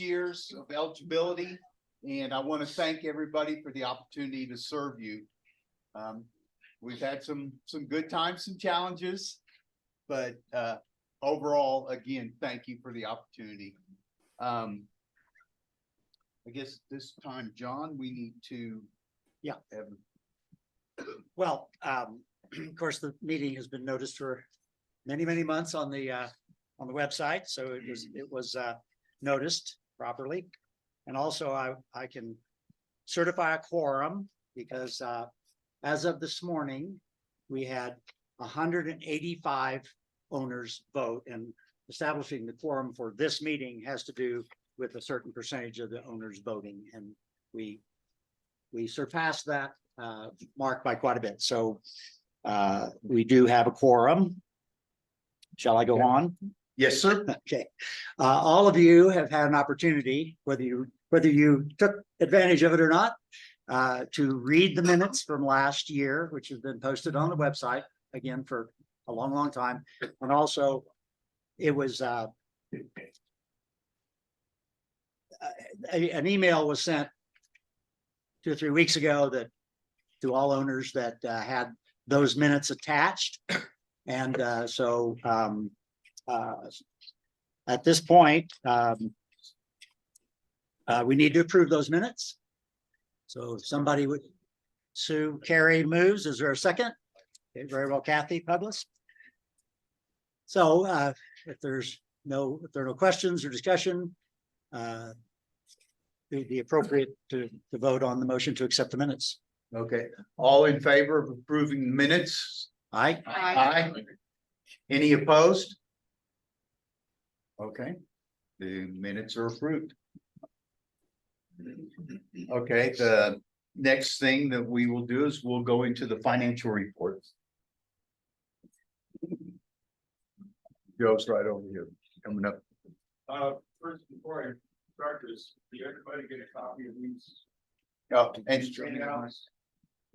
years of eligibility, and I want to thank everybody for the opportunity to serve you. We've had some good times, some challenges, but overall, again, thank you for the opportunity. I guess this time, John, we need to. Yeah. Have... Well, of course, the meeting has been noticed for many months on the website, so it was noticed properly. And also I can certify a quorum because as of this morning, we had 185 owners vote, and establishing the quorum for this meeting has to do with a certain percentage of the owners voting, and we surpassed that mark by quite a bit. So we do have a quorum. Shall I go on? Yes, sir. Okay. All of you have had an opportunity, whether you took advantage of it or not, to read the minutes from last year, which has been posted on the website again for a long time. And also it was an email was sent 2 or 3 weeks ago that to all owners that had those minutes attached. And so at this point, we need to approve those minutes. So if somebody would, Sue Carey moves, is there a second? Okay, very well, Kathy Puglis. So if there are no questions or discussion, it'd be appropriate to vote on the motion to accept the minutes. Okay, all in favor of approving the minutes? Aye. Aye. Any opposed? Okay, the minutes are approved. Okay, the next thing that we will do is we'll go into the financial reports. Joe's right over here, coming up. First, before I start this, did everybody get a copy of these? Oh, and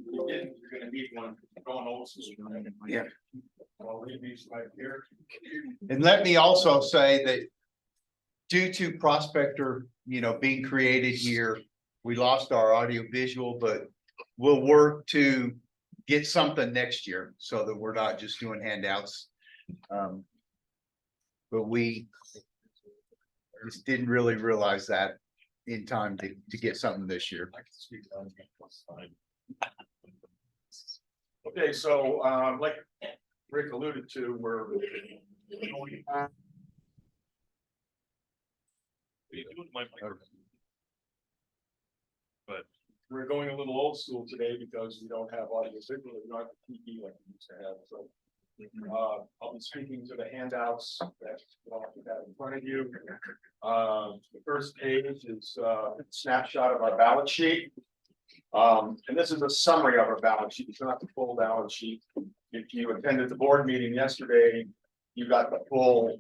You didn't, you're gonna need one, going old school. yeah. I'll leave these right here. And let me also say that due to Prospector, being created here, we lost our audio visual, but we'll work to get something next year so that we're not just doing handouts. But we just didn't really realize that in time to get something this year. Okay, so like Rick alluded to, we're but we're going a little old school today because we don't have audio visual, we don't have the TV like we used to have. So I'll be speaking to the handouts that you have in front of you. The first page is a snapshot of our balance sheet. And this is a summary of our balance sheet. It's not the full balance sheet. If you attended the board meeting yesterday, you got the full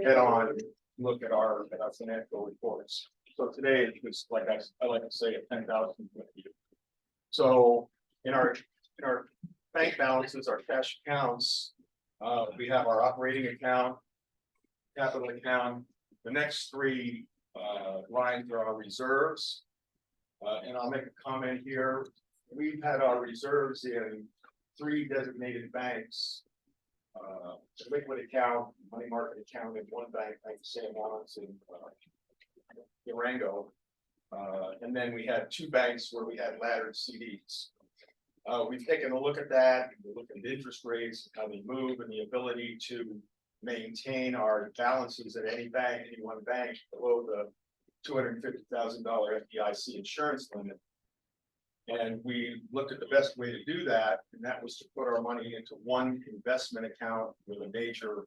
head-on look at our financial reports. So today it's just like I like to say a 10,000 view. So in our bank balances, our cash accounts, we have our operating account, capital account. The next 3 lines are our reserves. And I'll make a comment here. We've had our reserves in 3 designated banks. Liquid account, money market account in one bank, Bank of San Juan's in Durango. And then we had 2 banks where we had laddered CDs. We've taken a look at that, we look at the interest rates, how they move, and the ability to maintain our balances at any bank, any one bank below the $250,000 FDIC insurance limit. And we looked at the best way to do that, and that was to put our money into one investment account with a major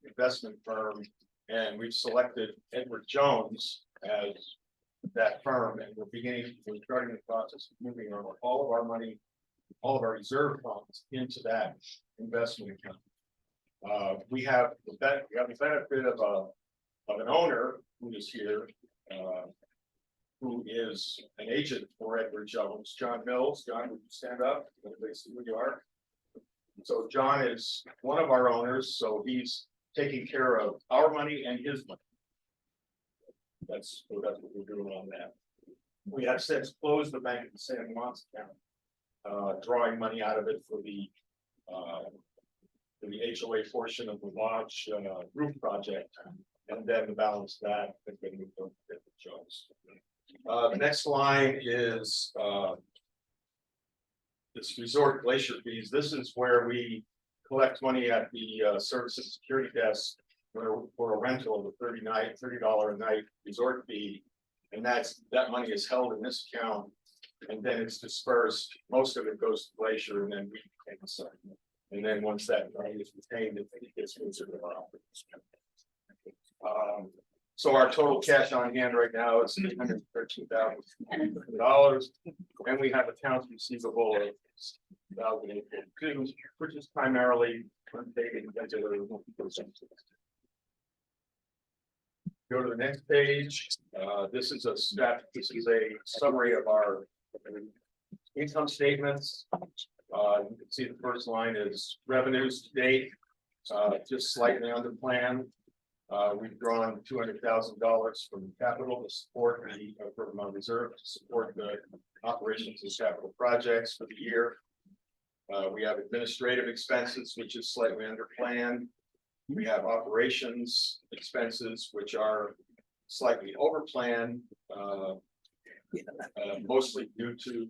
investment firm. And we've selected Edward Jones as that firm, and we're starting the process of moving all of our money, all of our reserve funds into that investment account. We have the benefit of an owner who is here, who is an agent for Edward Jones, John Mills. John, would you stand up? Everybody see who you are. So John is one of our owners, so he's taking care of our money and his money. that's what we're doing on that. We have since closed the Bank of San Juan's account, drawing money out of it for the HOA portion of the lodge roof project, and then the balance of that has been moved over to different jobs. The next line is this resort glacier fees. This is where we collect money at the service and security desk for a rental of a $30 a night resort fee. And that money is held in this account, and then it's dispersed. Most of it goes to Glacier, and then we pay the site. And then once that money is retained, it gets moved to our operating. So our total cash on hand right now is $813,000, and we have accounts receivable of $1,842, which is primarily unpaid and regular. Go to the next page. This is a summary of our income statements. You can see the first line is revenues to date, just slightly under plan. We've drawn $200,000 from capital to support from our reserve to support the operations and capital projects for the year. We have administrative expenses, which is slightly under plan. We have operations expenses, which are slightly over plan, mostly due to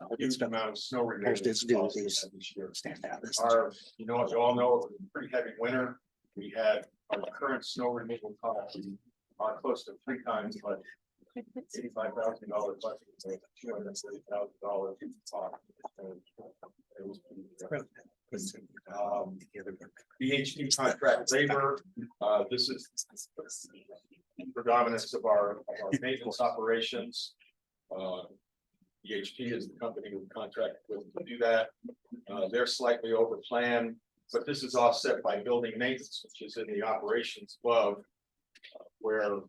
a huge amount of snow removal. This year. Stand out. You all know, it was a pretty heavy winter. We had our current snow removal costs are close to 3 times, but $85,000 budget, $230,000. BHP contract labor. This is predominance of our maintenance operations. BHP is the company we contract with to do that. They're slightly over plan, but this is offset by building maintenance, which is in the operations above, where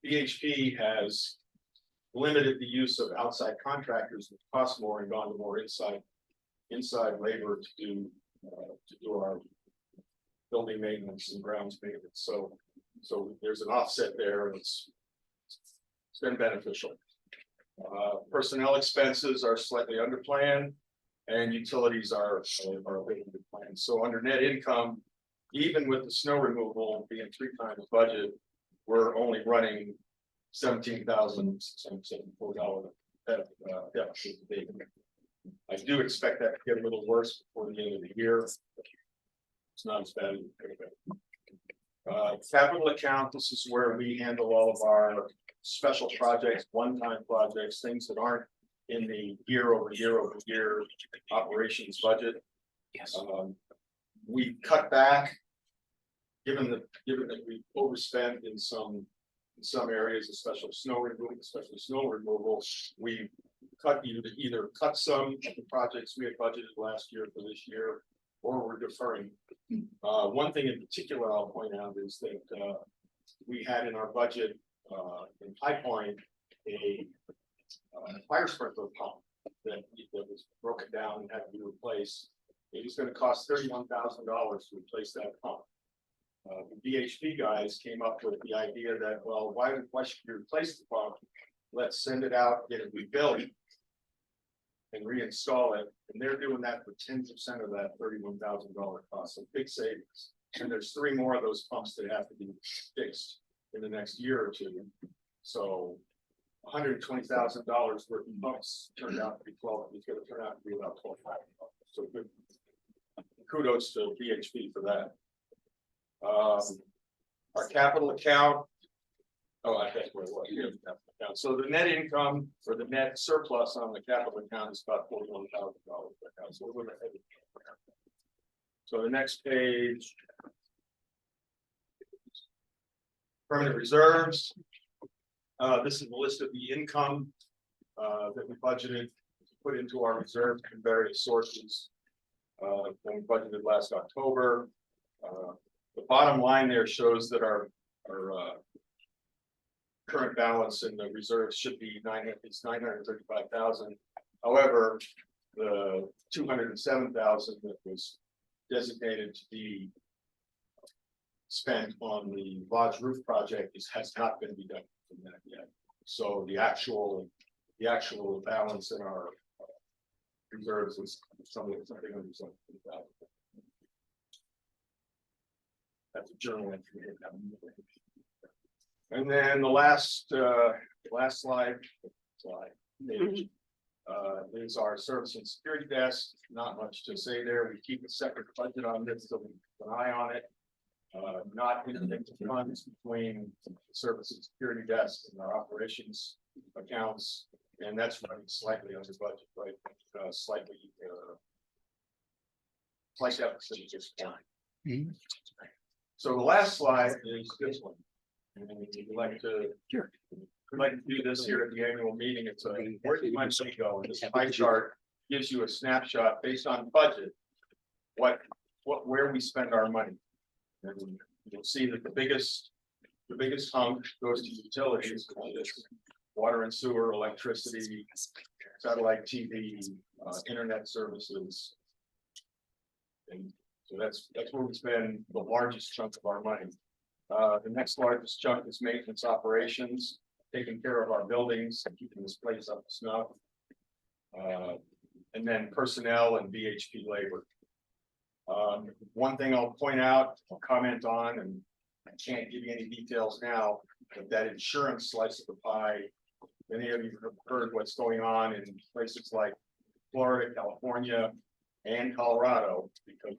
BHP has limited the use of outside contractors, which cost more, and gone to more inside labor to do our building maintenance and grounds maintenance. So there's an offset there, and it's been beneficial. Personnel expenses are slightly under plan, and utilities are a bit under plan. So under net income, even with the snow removal being 3 times budget, we're only running $17,674 deficit. I do expect that to get a little worse before the end of the year. It's not as bad as it could have been. Capital account, this is where we handle all of our special projects, one-time projects, things that aren't in the year over year operations budget. Yes. We cut back, given that we overspent in some areas, especially snow removal, we either cut some of the projects we had budgeted last year for this year, or we're deferring. One thing in particular I'll point out is that we had in our budget in High Point a fire sprinkler pump that was broken down and had to be replaced. It was going to cost $31,000 to replace that pump. The BHP guys came up with the idea that, well, why should you replace the pump? Let's send it out, get it rebuilt, and reinstall it. And they're doing that for 10% of that $31,000 cost. So big savings. And there's 3 more of those pumps that have to be fixed in the next year or 2. So $120,000 worth of pumps turned out to be 12. It's going to turn out to be about $12,000. So good. Kudos to BHP for that. Our capital account. Oh, I think where it was. Here's the capital account. So the net income or the net surplus on the capital account is about $41,000. So the next page. Permanent reserves. This is the list of the income that we budgeted to put into our reserves from various sources. When we budgeted last October. The bottom line there shows that our current balance in the reserves should be $935,000. However, the $207,000 that was designated to be spent on the lodge roof project has not been deducted from that yet. So the actual balance in our reserves is something under $17,000. That's a journal entry. And then the last slide, page, is our service and security desk. Not much to say there. We keep a separate budget on this, so we keep an eye on it. Not in funds between the service and security desk and our operations accounts, and that's running slightly under budget, right? Slightly deficit at this point. So the last slide is this one. And we'd like to do this here at the annual meeting. It's a where money go, and this pie chart gives you a snapshot based on budget. Where we spend our money. And you'll see that the biggest hunk goes to utilities, water and sewer, electricity, satellite TV, internet services. And so that's where we spend the largest chunk of our money. The next largest chunk is maintenance operations, taking care of our buildings and keeping this place up to snuff. And then personnel and BHP labor. One thing I'll point out, I'll comment on, and I can't give you any details now, but that insurance slice of the pie. Many of you have heard what's going on in places like Florida, California, and Colorado because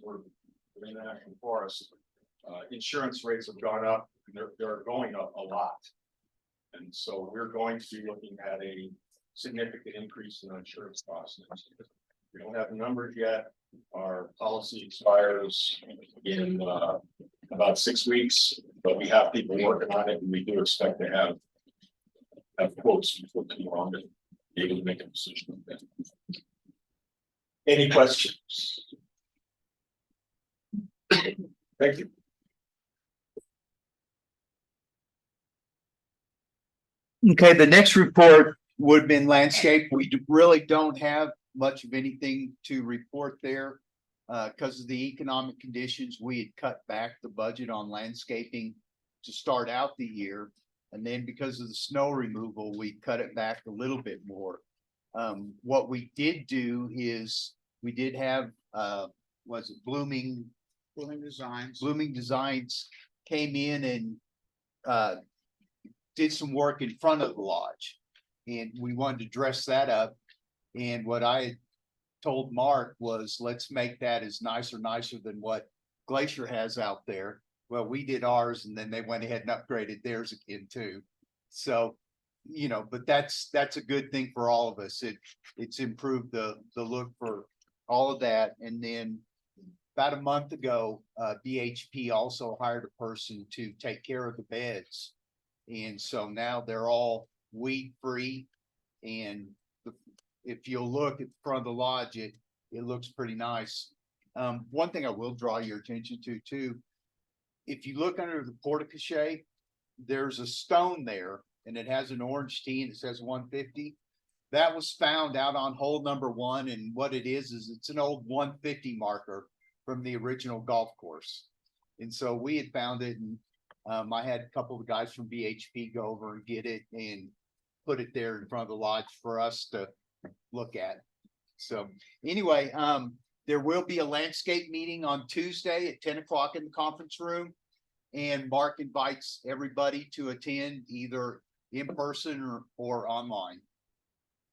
we're in the national forest. Insurance rates have gone up, and they're going up a lot. And so we're going to be looking at a significant increase in insurance costs. We don't have the numbers yet. Our policy expires in about 6 weeks, but we have people working on it, and we do expect to have quotes before too long to be able to make a decision on that. Any questions? Thank you. Okay, the next report would have been landscape. We really don't have much of anything to report there. Because of the economic conditions, we had cut back the budget on landscaping to start out the year. And then because of the snow removal, we cut it back a little bit more. What we did do is we did have, was it Blooming Designs came in and did some work in front of the lodge. And we wanted to dress that up. And what I had told Mark was, let's make that as nicer than what Glacier has out there. Well, we did ours, and then they went ahead and upgraded theirs again too. So, you know, but that's a good thing for all of us. It's improved the look for all of that. And then about a month ago, BHP also hired a person to take care of the beds. And so now they're all weed free. And if you'll look at the front of the lodge, it looks pretty nice. One thing I will draw your attention to too, if you look under the porte-cochere, there's a stone there and it has an orange T and it says 150. That was found out on hole number 1. And what it is it's an old 150 marker from the original golf course. And so we had found it, and I had a couple of guys from BHP go over and get it and put it there in front of the lodge for us to look at. So anyway, there will be a landscape meeting on Tuesday at 10 o'clock in the conference room. And Mark invites everybody to attend either in person or online.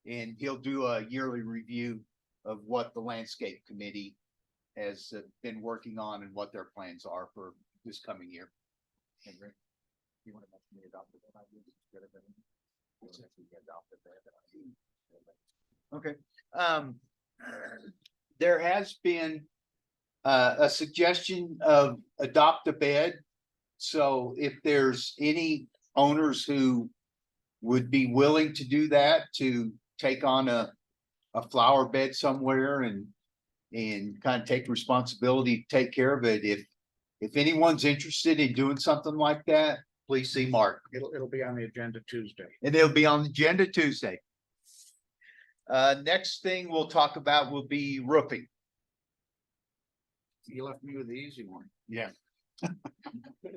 And he'll do a yearly review of what the landscape committee has been working on and what their plans are for this coming year. You want to mention the adopted Okay. There has been a suggestion of adopt a bed. So if there's any owners who would be willing to do that, to take on a flower bed somewhere and kind of take responsibility to take care of it. If anyone's interested in doing something like that, please see Mark. It'll be on the agenda Tuesday. And it'll be on the agenda Tuesday. Next thing we'll talk about will be roofing. You left me with the easy one. Yeah.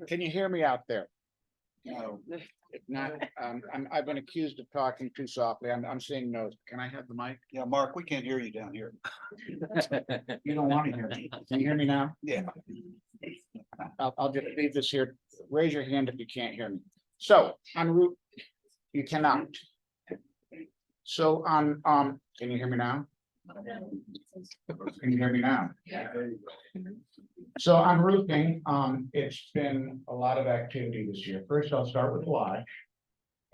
Can you hear me out there? No. If not, I've been accused of talking too softly. I'm seeing no's. Can I have the mic? Yeah, Mark, we can't hear you down here. You don't want to hear me. Can you hear me now? Yeah. I'll just leave this here. Raise your hand if you can't hear me. So en route, you cannot. So can you hear me now? Can you hear me now? So on roofing, it's been a lot of activity this year. First, I'll start with the lodge.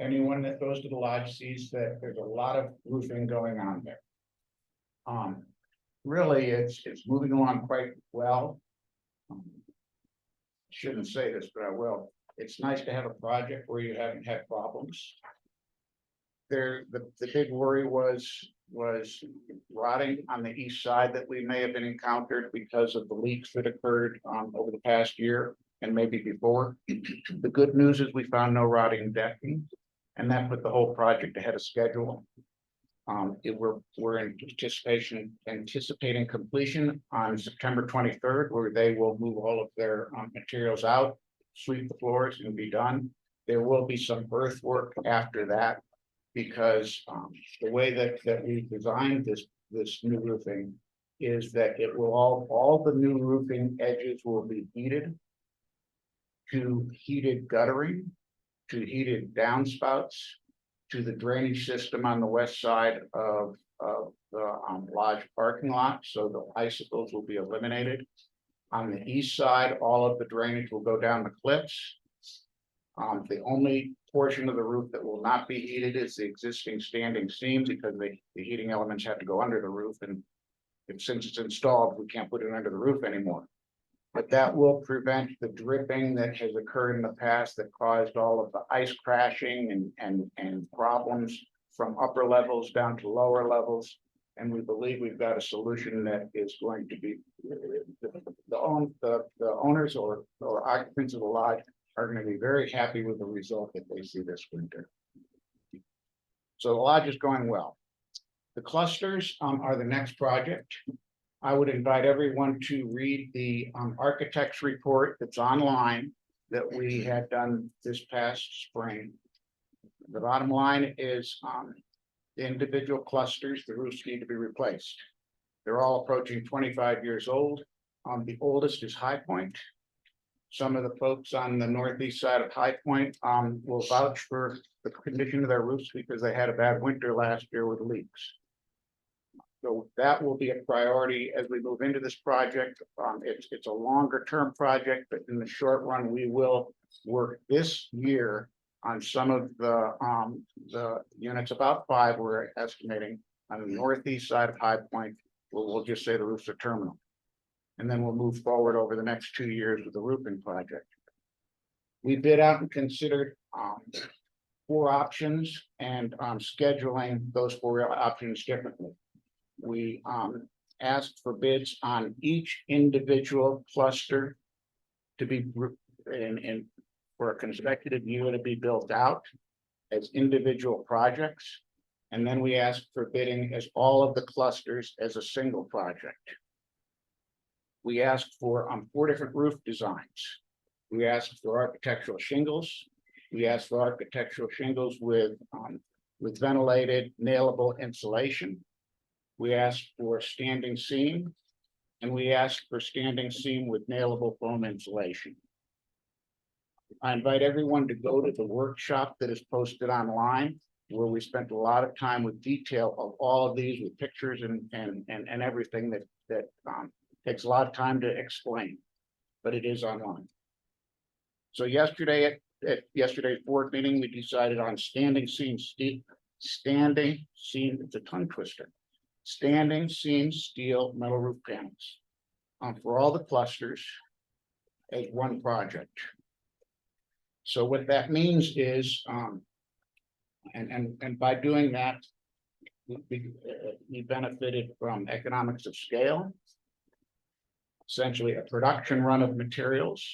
Anyone that goes to the lodge sees that there's a lot of roofing going on there. Really, it's moving along quite well. Shouldn't say this, but I will. It's nice to have a project where you haven't had problems. The big worry was rotting on the east side that we may have been encountered because of the leaks that occurred over the past year and maybe before. The good news is we found no rotting decking, and that put the whole project ahead of schedule. We're in anticipating completion on September 23rd, where they will move all of their materials out, sweep the floors, and be done. There will be some earthwork after that, because the way that we designed this new roofing is that it will all the new roofing edges will be heated to heated guttering, to heated downspouts, to the drainage system on the west side of the lodge parking lot, so the icicles will be eliminated. On the east side, all of the drainage will go down the cliffs. The only portion of the roof that will not be heated is the existing standing seam, because the heating elements have to go under the roof, and since it's installed, we can't put it under the roof anymore. But that will prevent the dripping that has occurred in the past that caused all of the ice crashing and problems from upper levels down to lower levels. And we believe we've got a solution that is going to be the owners or occupants of the lodge are going to be very happy with the result that they see this winter. So the lodge is going well. The clusters are the next project. I would invite everyone to read the architect's report that's online that we had done this past spring. The bottom line is the individual clusters, the roofs need to be replaced. They're all approaching 25 years old. The oldest is High Point. Some of the folks on the northeast side of High Point will vouch for the condition of their roofs because they had a bad winter last year with leaks. So that will be a priority as we move into this project. It's a longer term project, but in the short run, we will work this year on some of the units, about 5 we're estimating on the northeast side of High Point. We'll just say the roofs are terminal. And then we'll move forward over the next 2 years with the roofing project. We bid out and considered 4 options and scheduling those 4 options differently. We asked for bids on each individual cluster to be in for a consecutive year to be built out as individual projects. And then we asked for bidding as all of the clusters as a single project. We asked for 4 different roof designs. We asked for architectural shingles. We asked for architectural shingles with ventilated nailable insulation. We asked for standing seam, and we asked for standing seam with nailable foam insulation. I invite everyone to go to the workshop that is posted online, where we spent a lot of time with detail of all of these with pictures and everything that takes a lot of time to explain, but it is online. So yesterday at yesterday's board meeting, we decided on standing seam, it's a tongue twister. Standing seam steel metal roof panels for all the clusters as one project. So what that means is, and by doing that, we benefited from economics of scale, essentially a production run of materials,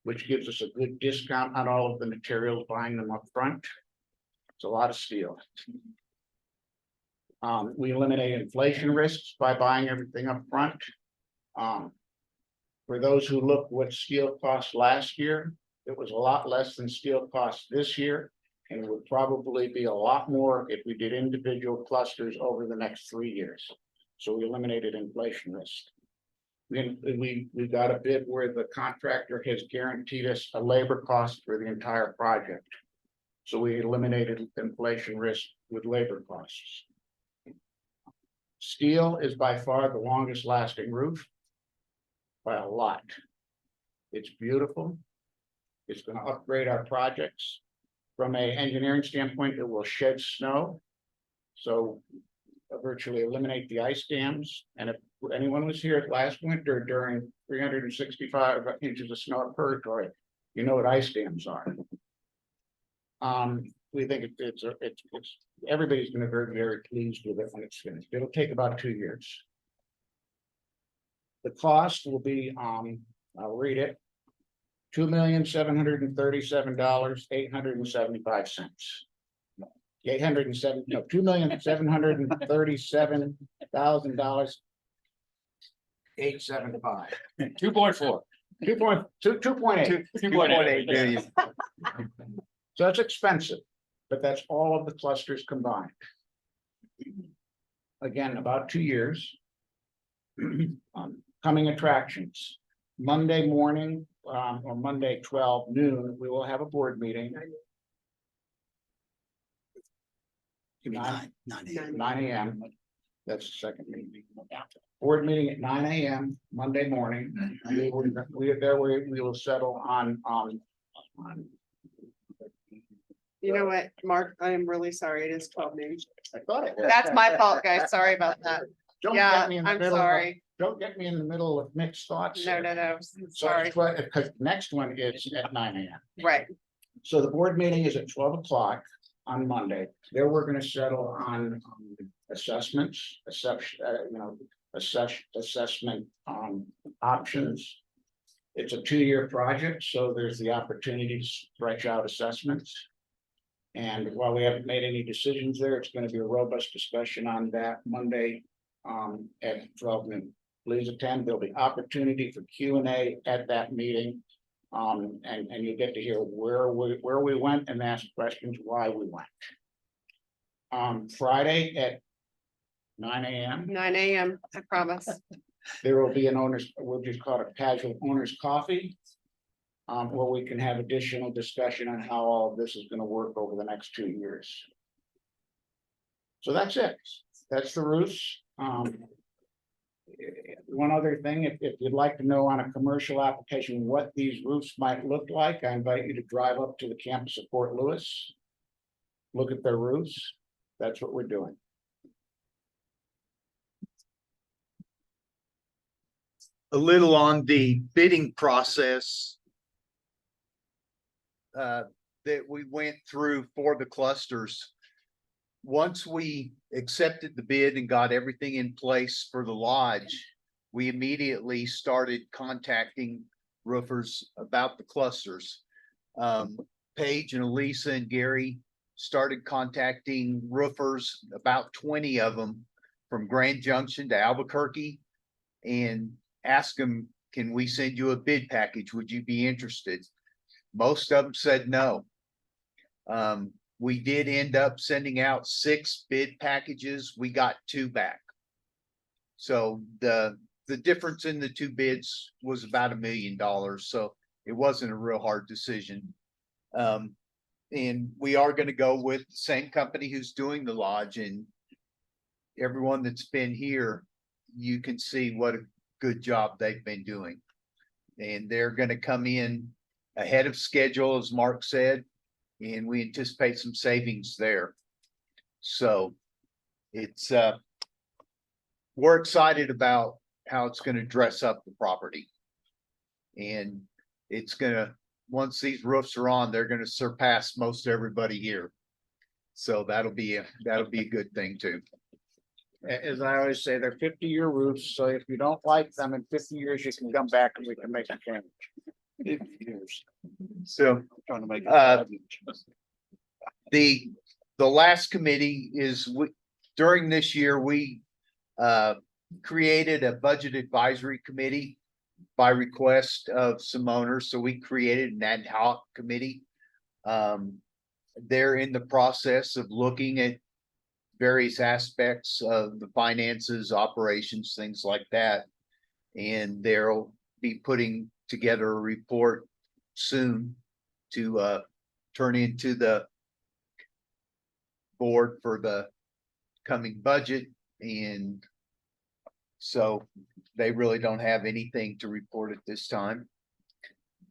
which gives us a good discount on all of the materials, buying them up front. It's a lot of steel. We eliminate inflation risks by buying everything up front. For those who look what steel cost last year, it was a lot less than steel cost this year. And it would probably be a lot more if we did individual clusters over the next 3 years. So we eliminated inflation risk. We got a bid where the contractor has guaranteed us a labor cost for the entire project. So we eliminated inflation risk with labor costs. Steel is by far the longest lasting roof. By a lot. It's beautiful. It's gonna upgrade our projects. From a engineering standpoint, it will shed snow. So virtually eliminate the ice dams. And if anyone was here last winter during 365 inches of snow at Purgatory, you know what ice dams are. We think it's everybody's gonna be very, very pleased with it when it's finished. It'll take about 2 years. The cost will be, I'll read it. $2,737,875. $2,737,875. 2.4. 2.8. 2.8 million. So that's expensive, but that's all of the clusters combined. Again, about 2 years. Coming attractions. Monday morning, or Monday 12 noon, we will have a board meeting. 9 a.m. That's the second meeting. Board meeting at 9 a.m. Monday morning. And we will settle on. You know what, Mark, I am really sorry. It is 12 noon. I thought it was. That's my fault, guys. Sorry about that. Don't Yeah, get me in the I'm middle of- sorry. Don't get me in the middle of mixed thoughts. No, here. no, no. So Sorry. because next one is at 9 a.m. Right. So the board meeting is at 12 o'clock on Monday. There, we're gonna settle on assessments, assessment options. It's a 2-year project, so there's the opportunity to stretch out assessments. And while we haven't made any decisions there, it's gonna be a robust discussion on that Monday at 12 noon. Please attend. There'll be opportunity for Q&A at that meeting. And you get to hear where we went and ask questions why we went. Friday at 9 a.m. 9 a.m. I promise. There will be an owner's, we'll just call it a casual owner's coffee. Where we can have additional discussion on how all of this is gonna work over the next 2 years. So that's it. That's the roofs. One other thing, if you'd like to know on a commercial application what these roofs might look like, I invite you to drive up to the campus of Fort Lewis. Look at their roofs. That's what we're doing. A little on the bidding process that we went through for the clusters. Once we accepted the bid and got everything in place for the lodge, we immediately started contacting roofers about the clusters. Paige and Elisa and Gary started contacting roofers, about 20 of them from Grand Junction to Albuquerque, and asked them, can we send you a bid package? Would you be interested? Most of them said no. We did end up sending out 6 bid packages. We got 2 back. So the difference in the 2 bids was about $1 million. So it wasn't a real hard decision. And we are going to go with the same company who's doing the lodge, and everyone that's been here, you can see what a good job they've been doing. And they're going to come in ahead of schedule, as Mark said, and we anticipate some savings there. So it's, we're excited about how it's going to dress up the property. And it's gonna, once these roofs are on, they're going to surpass most everybody here. So that'll be a good thing too. As I always say, they're 50-year roofs, so if you don't like them in 50 years, you can come back and we can make a change. 50 years. So Trying to make the last committee is, during this year, we created a budget advisory committee. by request of some owners, so we created an ad hoc committee. They're in the process of looking at various aspects of the finances, operations, things like that. And they'll be putting together a report soon to turn into the board for the coming budget. And so they really don't have anything to report at this time.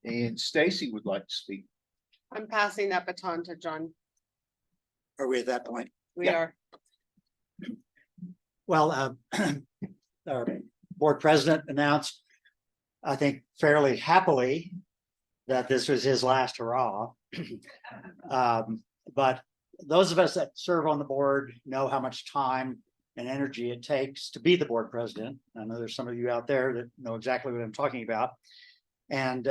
And Stacy would like to speak. I'm passing that baton to John. Are we at that point? We Yeah. are. Well, our board president announced, I think fairly happily, that this was his last hurrah. But those of us that serve on the board know how much time and energy it takes to be the board president. I know there's some of you out there that know exactly what I'm talking about. And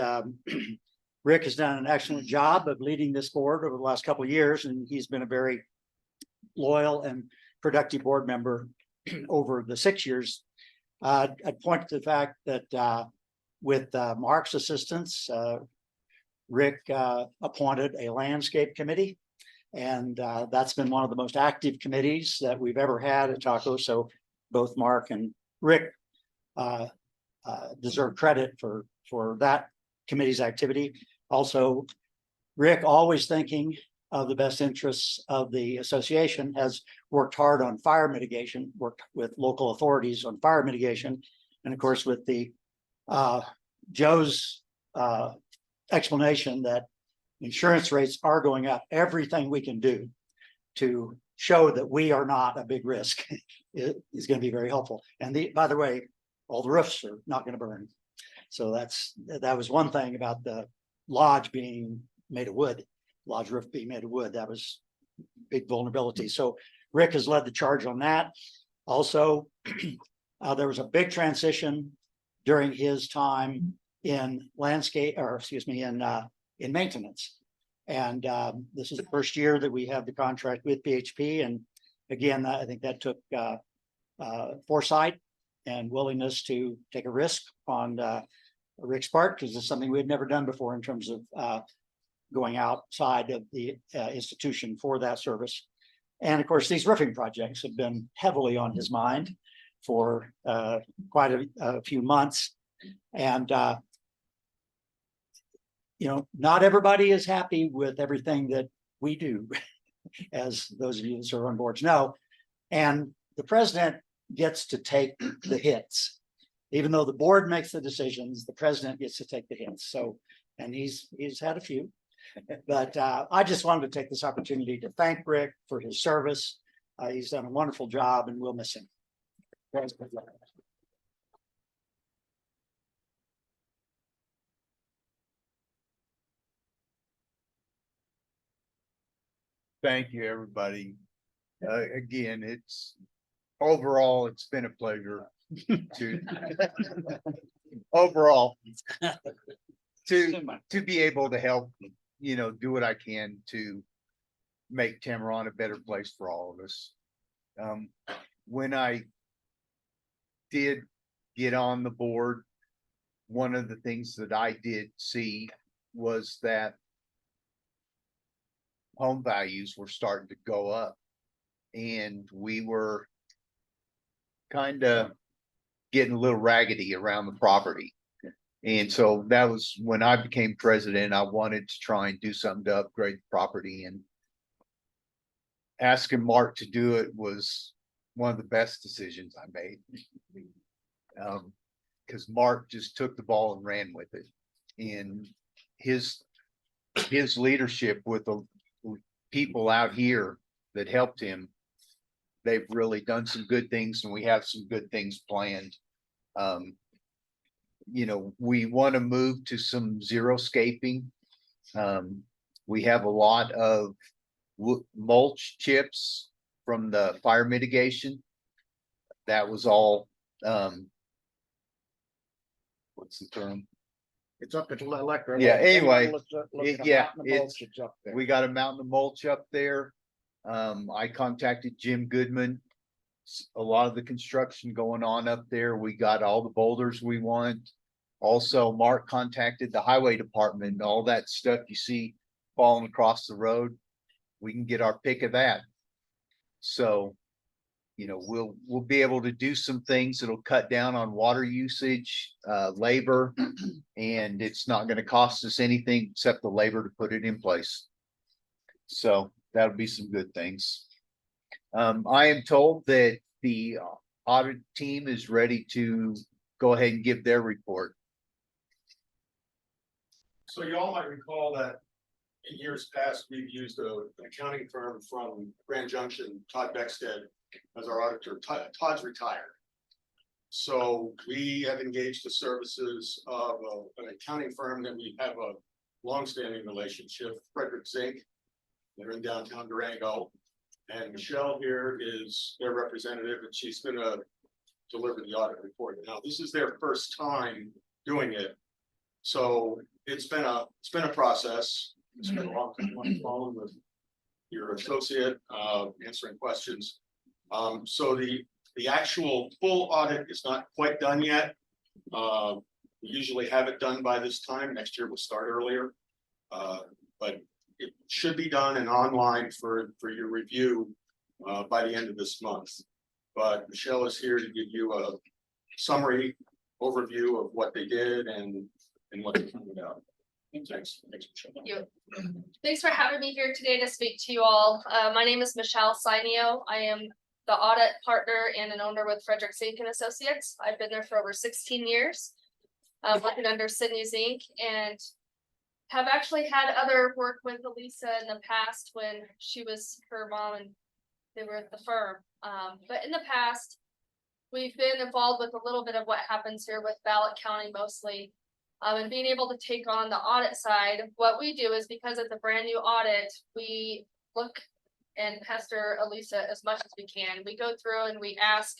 Rick has done an excellent job of leading this board over the last couple of years, and he's been a very loyal and productive board member over the 6 years. I'd point to the fact that with Mark's assistance, Rick appointed a landscape committee. And that's been one of the most active committees that we've ever had at Taco. So both Mark and Rick deserve credit for that committee's activity. Also, Rick, always thinking of the best interests of the association, has worked hard on fire mitigation, worked with local authorities on fire mitigation. And of course, with the Joe's explanation that insurance rates are going up, everything we can do to show that we are not a big risk is going to be very helpful. And by the way, all the roofs are not going to burn. So that was one thing about the lodge being made of wood, lodge roof being made of wood. That was big vulnerability. So Rick has led the charge on that. Also, there was a big transition during his time in in maintenance. And this is the first year that we have the contract with BHP. And again, I think that took foresight and willingness to take a risk on Rick's part, because it's something we had never done before in terms of going outside of the institution for that service. And of course, these roofing projects have been heavily on his mind for quite a few months. And not everybody is happy with everything that we do, as those of you that are on boards know. And the president gets to take the hits. Even though the board makes the decisions, the president gets to take the hits. So, and he's had a few. But I just wanted to take this opportunity to thank Rick for his service. He's done a wonderful job, and we'll miss him. Thank you, everybody. Again, it's been a pleasure to overall to be able to help, do what I can to make Tamarron a better place for all of us. When I did get on the board, one of the things that I did see was that home values were starting to go up, and we were kind of getting a little raggedy around the property. And so that was when I became president. I wanted to try and do something to upgrade the property, and asking Mark to do it was one of the best decisions I made. Because Mark just took the ball and ran with it, and his leadership with the people out here that helped him, they've really done some good things, and we have some good things planned. We want to move to some xeriscaping. We have a lot of mulch chips from the fire mitigation. That was all, what's the term? It's up at Electra. Yeah, anyway, yeah, It's up there. We got a mountain of mulch up there. I contacted Jim Goodman. A lot of the construction going on up there. We got all the boulders we want. Also, Mark contacted the highway department, and all that stuff you see falling across the road, we can get our pick of that. So, you know, we'll be able to do some things that'll cut down on water usage, labor, and it's not gonna cost us anything except the labor to put it in place. So that'll be some good things. I am told that the audit team is ready to go ahead and give their report. So you all might recall that in years past, we've used an accounting firm from Grand Junction, Todd Beckstead, as our auditor. Todd's retired. So we have engaged the services of an accounting firm that we have a longstanding relationship, Frederick Zink. They're in downtown Durango. And Michelle here is their representative, and she's gonna deliver the audit report. Now, this is their first time doing it. So it's been a process. It's been a long time on the phone with your associate, answering questions. So the actual full audit is not quite done yet. We usually have it done by this time. Next year we'll start earlier. But it should be done and online for your review by the end of this month. But Michelle is here to give you a summary overview of what they did and what they found out. Thanks, Michelle. Thank you. Thanks for having me here today to speak to you all. My name is Michelle Sinio. I am the audit partner and an owner with Frederick Zink and Associates. I've been there for over 16 years, working under Sydney Zink, and have actually had other work with Elisa in the past when she was her mom and they were at the firm. But in the past, we've been involved with a little bit of what happens here with Ballot County mostly. And being able to take on the audit side, what we do is because it's a brand new audit, we look and pester Elisa as much as we can. We go through and we ask,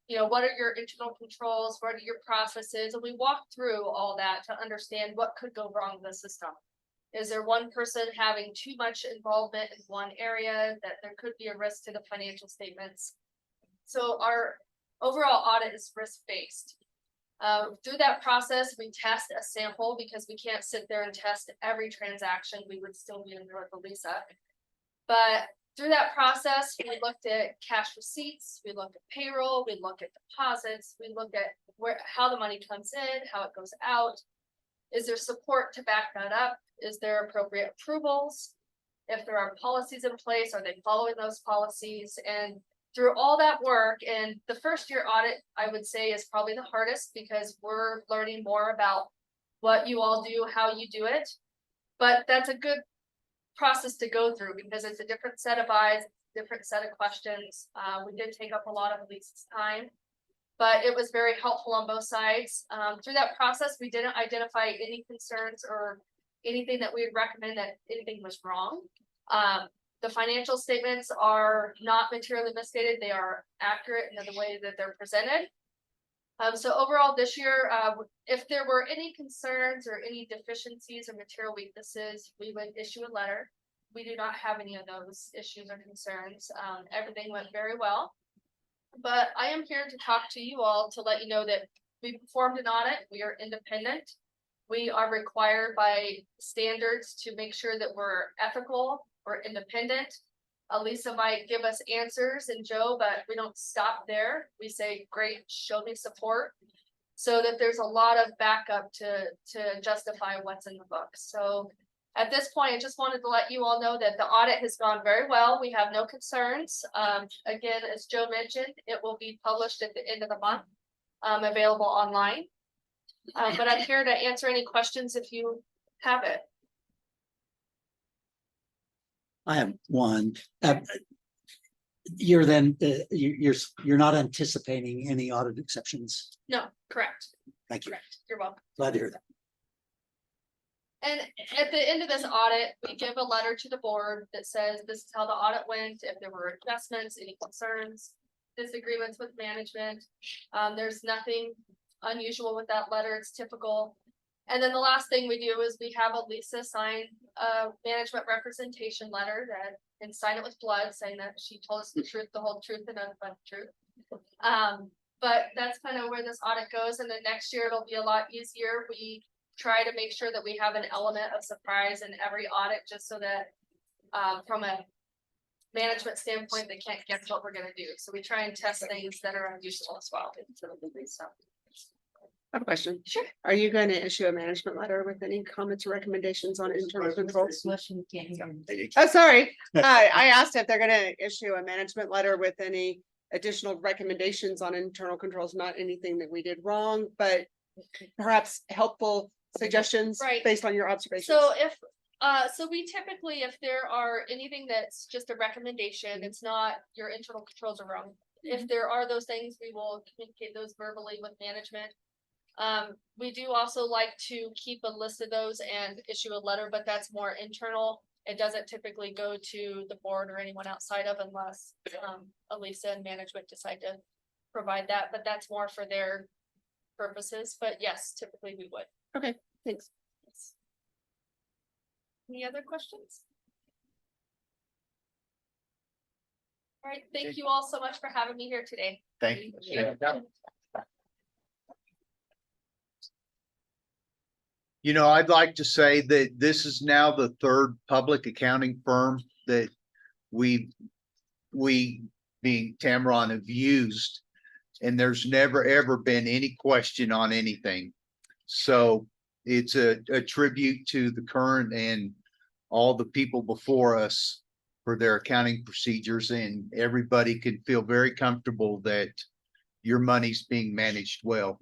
you know, what are your internal controls? What are your processes? And we walk through all that to understand what could go wrong with the system. Is there one person having too much involvement in one area that there could be a risk to the financial statements? So our overall audit is risk-based. Through that process, we test a sample because we can't sit there and test every transaction. We would still be under with Elisa. But through that process, we looked at cash receipts, we looked at payroll, we look at deposits, we look at how the money comes in, how it goes out. Is there support to back that up? Is there appropriate approvals? If there are policies in place, are they following those policies? And through all that work, and the first year audit, I would say, is probably the hardest because we're learning more about what you all do, how you do it. But that's a good process to go through because it's a different set of eyes, different set of questions. We did take up a lot of Elisa's time, but it was very helpful on both sides. Through that process, we didn't identify any concerns or anything that we would recommend that anything was wrong. The financial statements are not materially misstated. They are accurate in the way that they're presented. So overall this year, if there were any concerns or any deficiencies or material weaknesses, we would issue a letter. We do not have any of those issues or concerns. Everything went very well. But I am here to talk to you all to let you know that we performed an audit. We are independent. We are required by standards to make sure that we're ethical, we're independent. Elisa might give us answers and Joe, but we don't stop there. We say, great, show me support. So that there's a lot of backup to justify what's in the book. So at this point, I just wanted to let you all know that the audit has gone very well. We have no concerns. Again, as Joe mentioned, it will be published at the end of the month, available online. But I'm here to answer any questions if you have it. I have one. You're you're not anticipating any audit exceptions. No, correct. Thank you. Correct. You're welcome. Glad to hear that. And at the end of this audit, we give a letter to the board that says this is how the audit went, if there were adjustments, any concerns, disagreements with management. There's nothing unusual with that letter, it's typical. And then the last thing we do is we have Elisa sign a management representation letter and sign it with blood, saying that she told us the truth, the whole truth, and none but the truth. But that's kind of where this audit goes, and then next year it'll be a lot easier. We try to make sure that we have an element of surprise in every audit, just so that from a management standpoint, they can't guess what we're gonna do. So we try and test things that are unusual as well. So, I have a question. Sure. Are you going to issue a management letter with any comments or recommendations on internal controls? Oh, sorry. I asked if they're gonna issue a management letter with any additional recommendations on internal controls, not anything that we did wrong, but perhaps helpful suggestions Right. based on your observations. So so we typically, if there are anything that's just a recommendation, it's not your internal controls are wrong. If there are those things, we will communicate those verbally with management. We do also like to keep a list of those and issue a letter, but that's more internal. It doesn't typically go to the board or anyone outside of unless Elisa and management decide to provide that, but that's more for their purposes. But yes, typically we would. Okay, thanks. Any other questions? All right, thank you all so much for having me here today. Thank you. You know, I'd like to say that this is now the third public accounting firm that we being Tamron have used. And there's never, ever been any question on anything. So it's a tribute to the current and all the people before us for their accounting procedures, and everybody can feel very comfortable that your money's being managed well.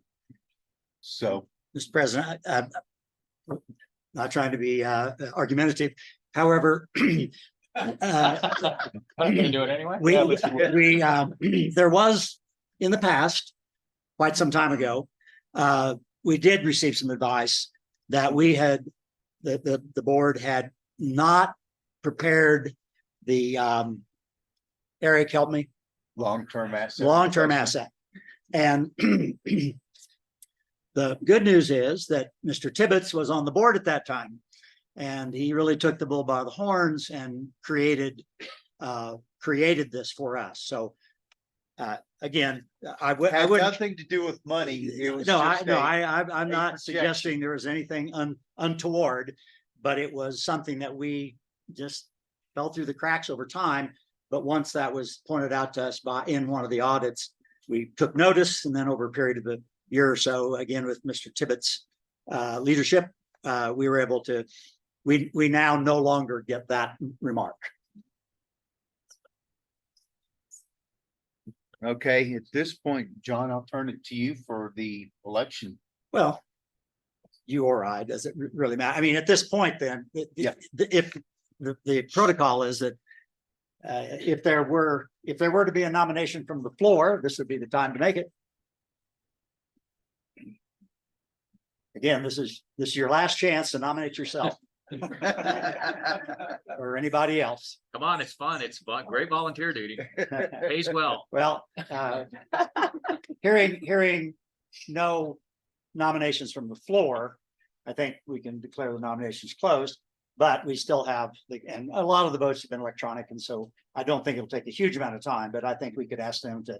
So. Mr. President, I'm not trying to be argumentative. However, I'm gonna do it anyway. there was in the past, quite some time ago, we did receive some advice that we had, the board had not prepared the Eric, help me, Long-term asset. long-term asset. And the good news is that Mr. Tibbetts was on the board at that time. And he really took the bull by the horns and created this for us. So again, I would Nothing to do with money. It was no, just I'm a not projection. suggesting there was anything untoward, but it was something that we just fell through the cracks over time. But once that was pointed out to us in one of the audits, we took notice, and then over a period of a year or so, again with Mr. Tibbetts' leadership, we were able to. We now no longer get that remark. Okay, at this point, John, I'll turn it to you for the election. Well, you or I, does it really matter? I mean, at this point, then, if the protocol is that if there were to be a nomination from the floor, this would be the time to make it. Again, this is your last chance to nominate yourself or anybody else. Come on, it's fun. It's great volunteer duty. Pays well. Well, hearing no nominations from the floor, I think we can declare the nominations closed, but we still have, and a lot of the votes have been electronic, and so I don't think it'll take a huge amount of time, but I think we could ask them to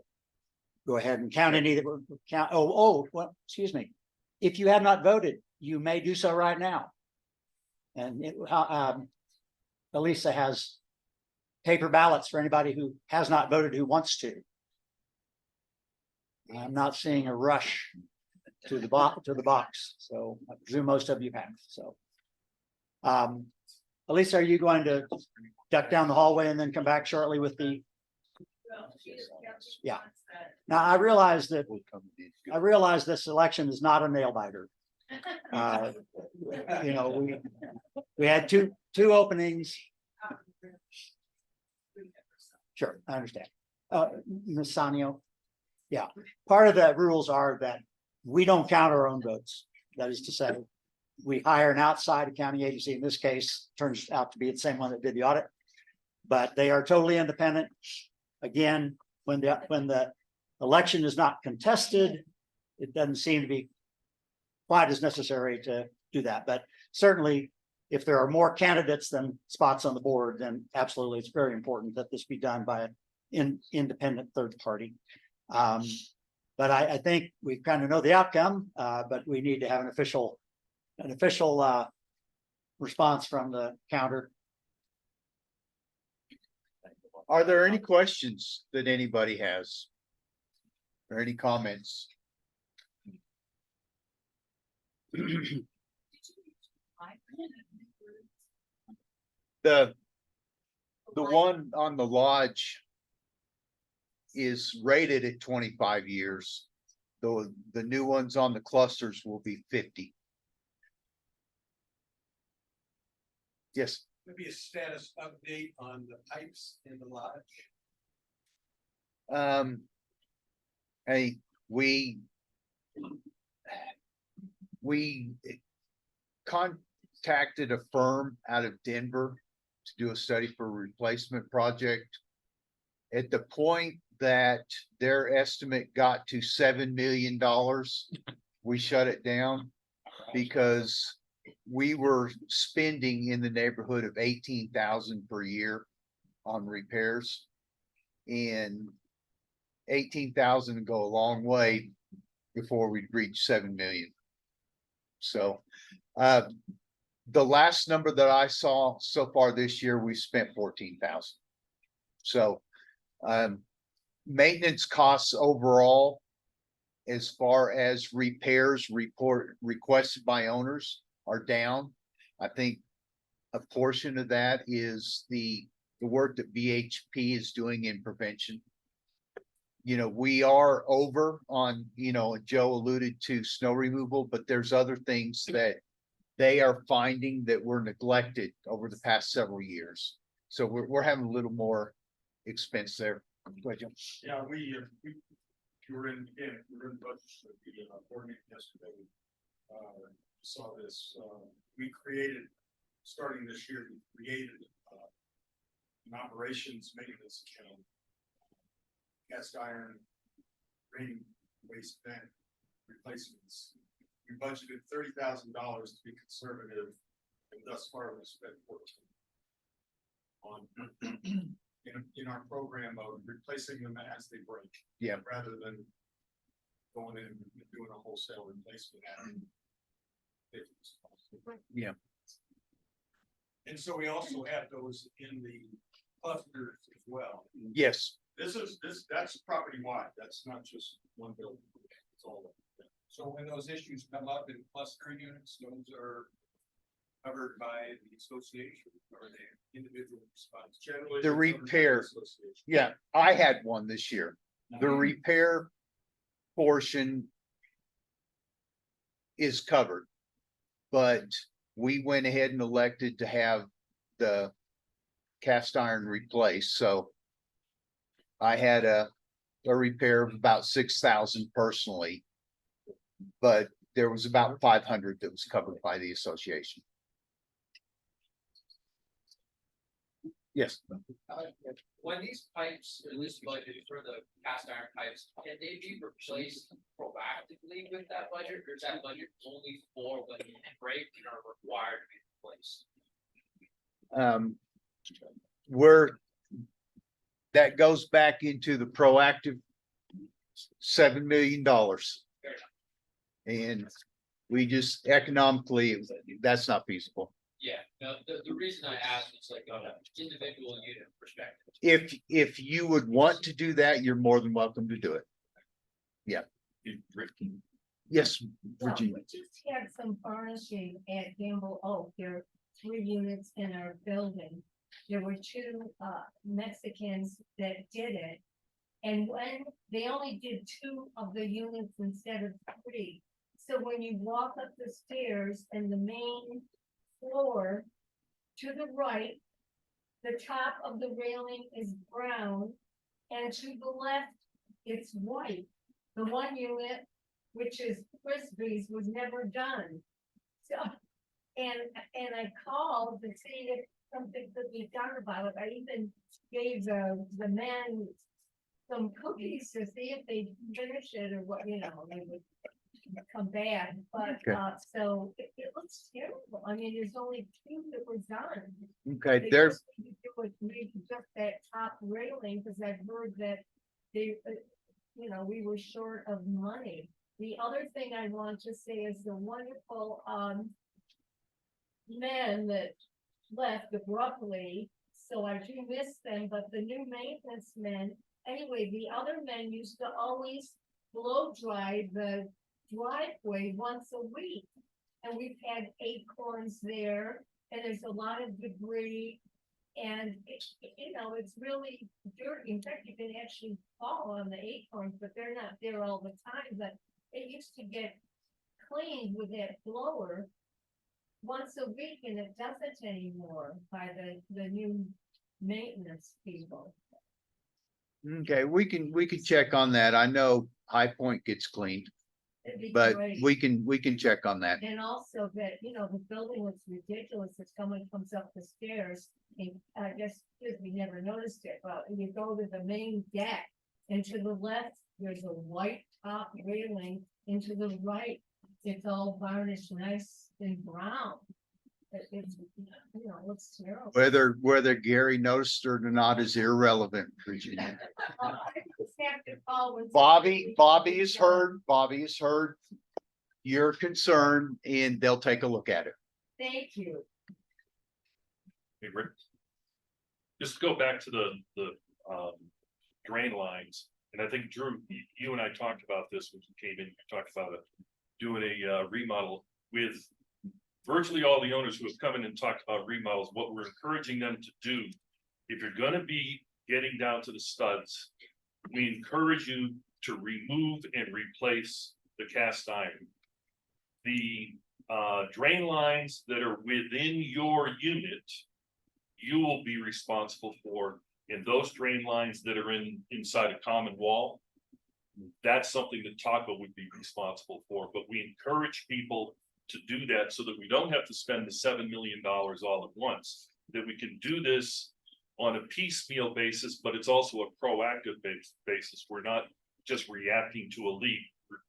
go ahead and count any that were count. Well, excuse me. If you have not voted, you may do so right now. And Elisa has paper ballots for anybody who has not voted who wants to. I'm not seeing a rush to the box, so I presume most of you have. So, Elisa, are you going to duck down the hallway and then come back shortly with the? Yeah. Now I realize this election is not a nail biter. You know, we had two openings. Sure, I understand. Ms. Sanio. Yeah, part of the rules are that we don't count our own votes. That is to say, we hire an outside accounting agency. In this case, turns out to be the same one that did the audit, but they are totally independent. Again, when the election is not contested, it doesn't seem to be quite as necessary to do that. But certainly, if there are more candidates than spots on the board, then absolutely, it's very important that this be done by an independent third party. But I think we kind of know the outcome, but we need to have an official response from the counter. Are there any questions that anybody has? Or any comments? The one on the lodge is rated at 25 years. The new ones on the clusters will be 50. Yes, Maybe a status update on the pipes in the lodge. hey, we contacted a firm out of Denver to do a study for a replacement project. At the point that their estimate got to $7 million, we shut it down because we were spending in the neighborhood of 18,000 per year on repairs. And 18,000 would go a long way before we'd reach 7 million. So, the last number that I saw so far this year, we spent 14,000. So, maintenance costs overall, as far as repairs requested by owners, are down. I think a portion of that is the work that VHP is doing in prevention. You know, we are over on, you know, Joe alluded to snow removal, but there's other things that they are finding that were neglected over the past several years. So we're having a little more expense there. Go ahead, Joe. Yeah, we were in budget, the board meeting yesterday. Saw this, we created, starting this year, we created an operations maintenance account. Cast iron, rain, waste vent replacements. We budgeted $30,000 to be conservative, and thus far we spent 14 on in our program of replacing them as they break. Yeah. Rather than going in and doing a wholesale replacement. Yeah. And so we also have those in the clusters as well. Yes, That's property wide, that's not just one building. It's all of them. So when those issues come up in cluster units, those are covered by the association or the individual response. Generally, The it's covered by repair. association. yeah, I had one this year. The repair portion is covered. But we went ahead and elected to have the cast iron replaced, so I had a repair of about 6,000 personally. But there was about 500 that was covered by the association. Yes, When these pipes, at least budgeted for the cast iron pipes, can they be replaced proactively with that budget, or is that budget only for when they break and are required to be replaced? that goes back into the proactive $7 million. And we just economically, that's not feasible. Yeah, no, the reason I asked is like on an individual unit perspective. If you would want to do that, you're more than welcome to do it. Yes, Virginia. We just had some furnishing at Gamble Oak. There are 3 units in our building. There were 2 Mexicans that did it. And when they only did 2 of the units instead of 3. So when you walk up the stairs and the main floor to the right, the top of the railing is brown, and to the left, it's white. The one unit, which is Frisbee's, was never done. So, and I called to see if something could be done about it. I even gave the men some cookies to see if they'd finish it or what, you know, they would come back. But, Okay. so it looks terrible. I mean, there's only 2 that was done. Okay, They there, just need to do it, maybe just that top railing, because I've heard that they, you know, we were short of money. The other thing I want to say is the wonderful, men that left abruptly, so I do miss them, but the new maintenance men, anyway, the other men used to always blow dry the driveway once a week. And we've had acorns there, and there's a lot of debris. And you know, it's really dirty. In fact, you can actually fall on the acorns, but they're not there all the time, but it used to get cleaned with that blower once a week, and it doesn't anymore by the new maintenance people. Okay, we can check on that. I know High Point gets cleaned, It'd be but great. we can check on that. And also that, you know, the building looks ridiculous if someone comes up the stairs. And I guess we never noticed it, but you go to the main deck and to the left, there's a white top railing, and to the right, it's all varnished nice and brown. It's, you know, it looks terrible. Whether Gary noticed it or not is irrelevant, Virginia. I just have to call when Bobby somebody- has heard your concern and they'll take a look at it. Thank you. Hey, Rick. Just go back to the drain lines, and I think Drew, you and I talked about this when you came in, you talked about doing a remodel with virtually all the owners who have come in and talked about remodels. What we're encouraging them to do, if you're gonna be getting down to the studs, we encourage you to remove and replace the cast iron. The drain lines that are within your unit, you will be responsible for, and those drain lines that are inside a common wall, that's something that Taco would be responsible for, but we encourage people to do that so that we don't have to spend the $7 million all at once, that we can do this on a piecemeal basis, but it's also a proactive basis. We're not just reacting to a leak.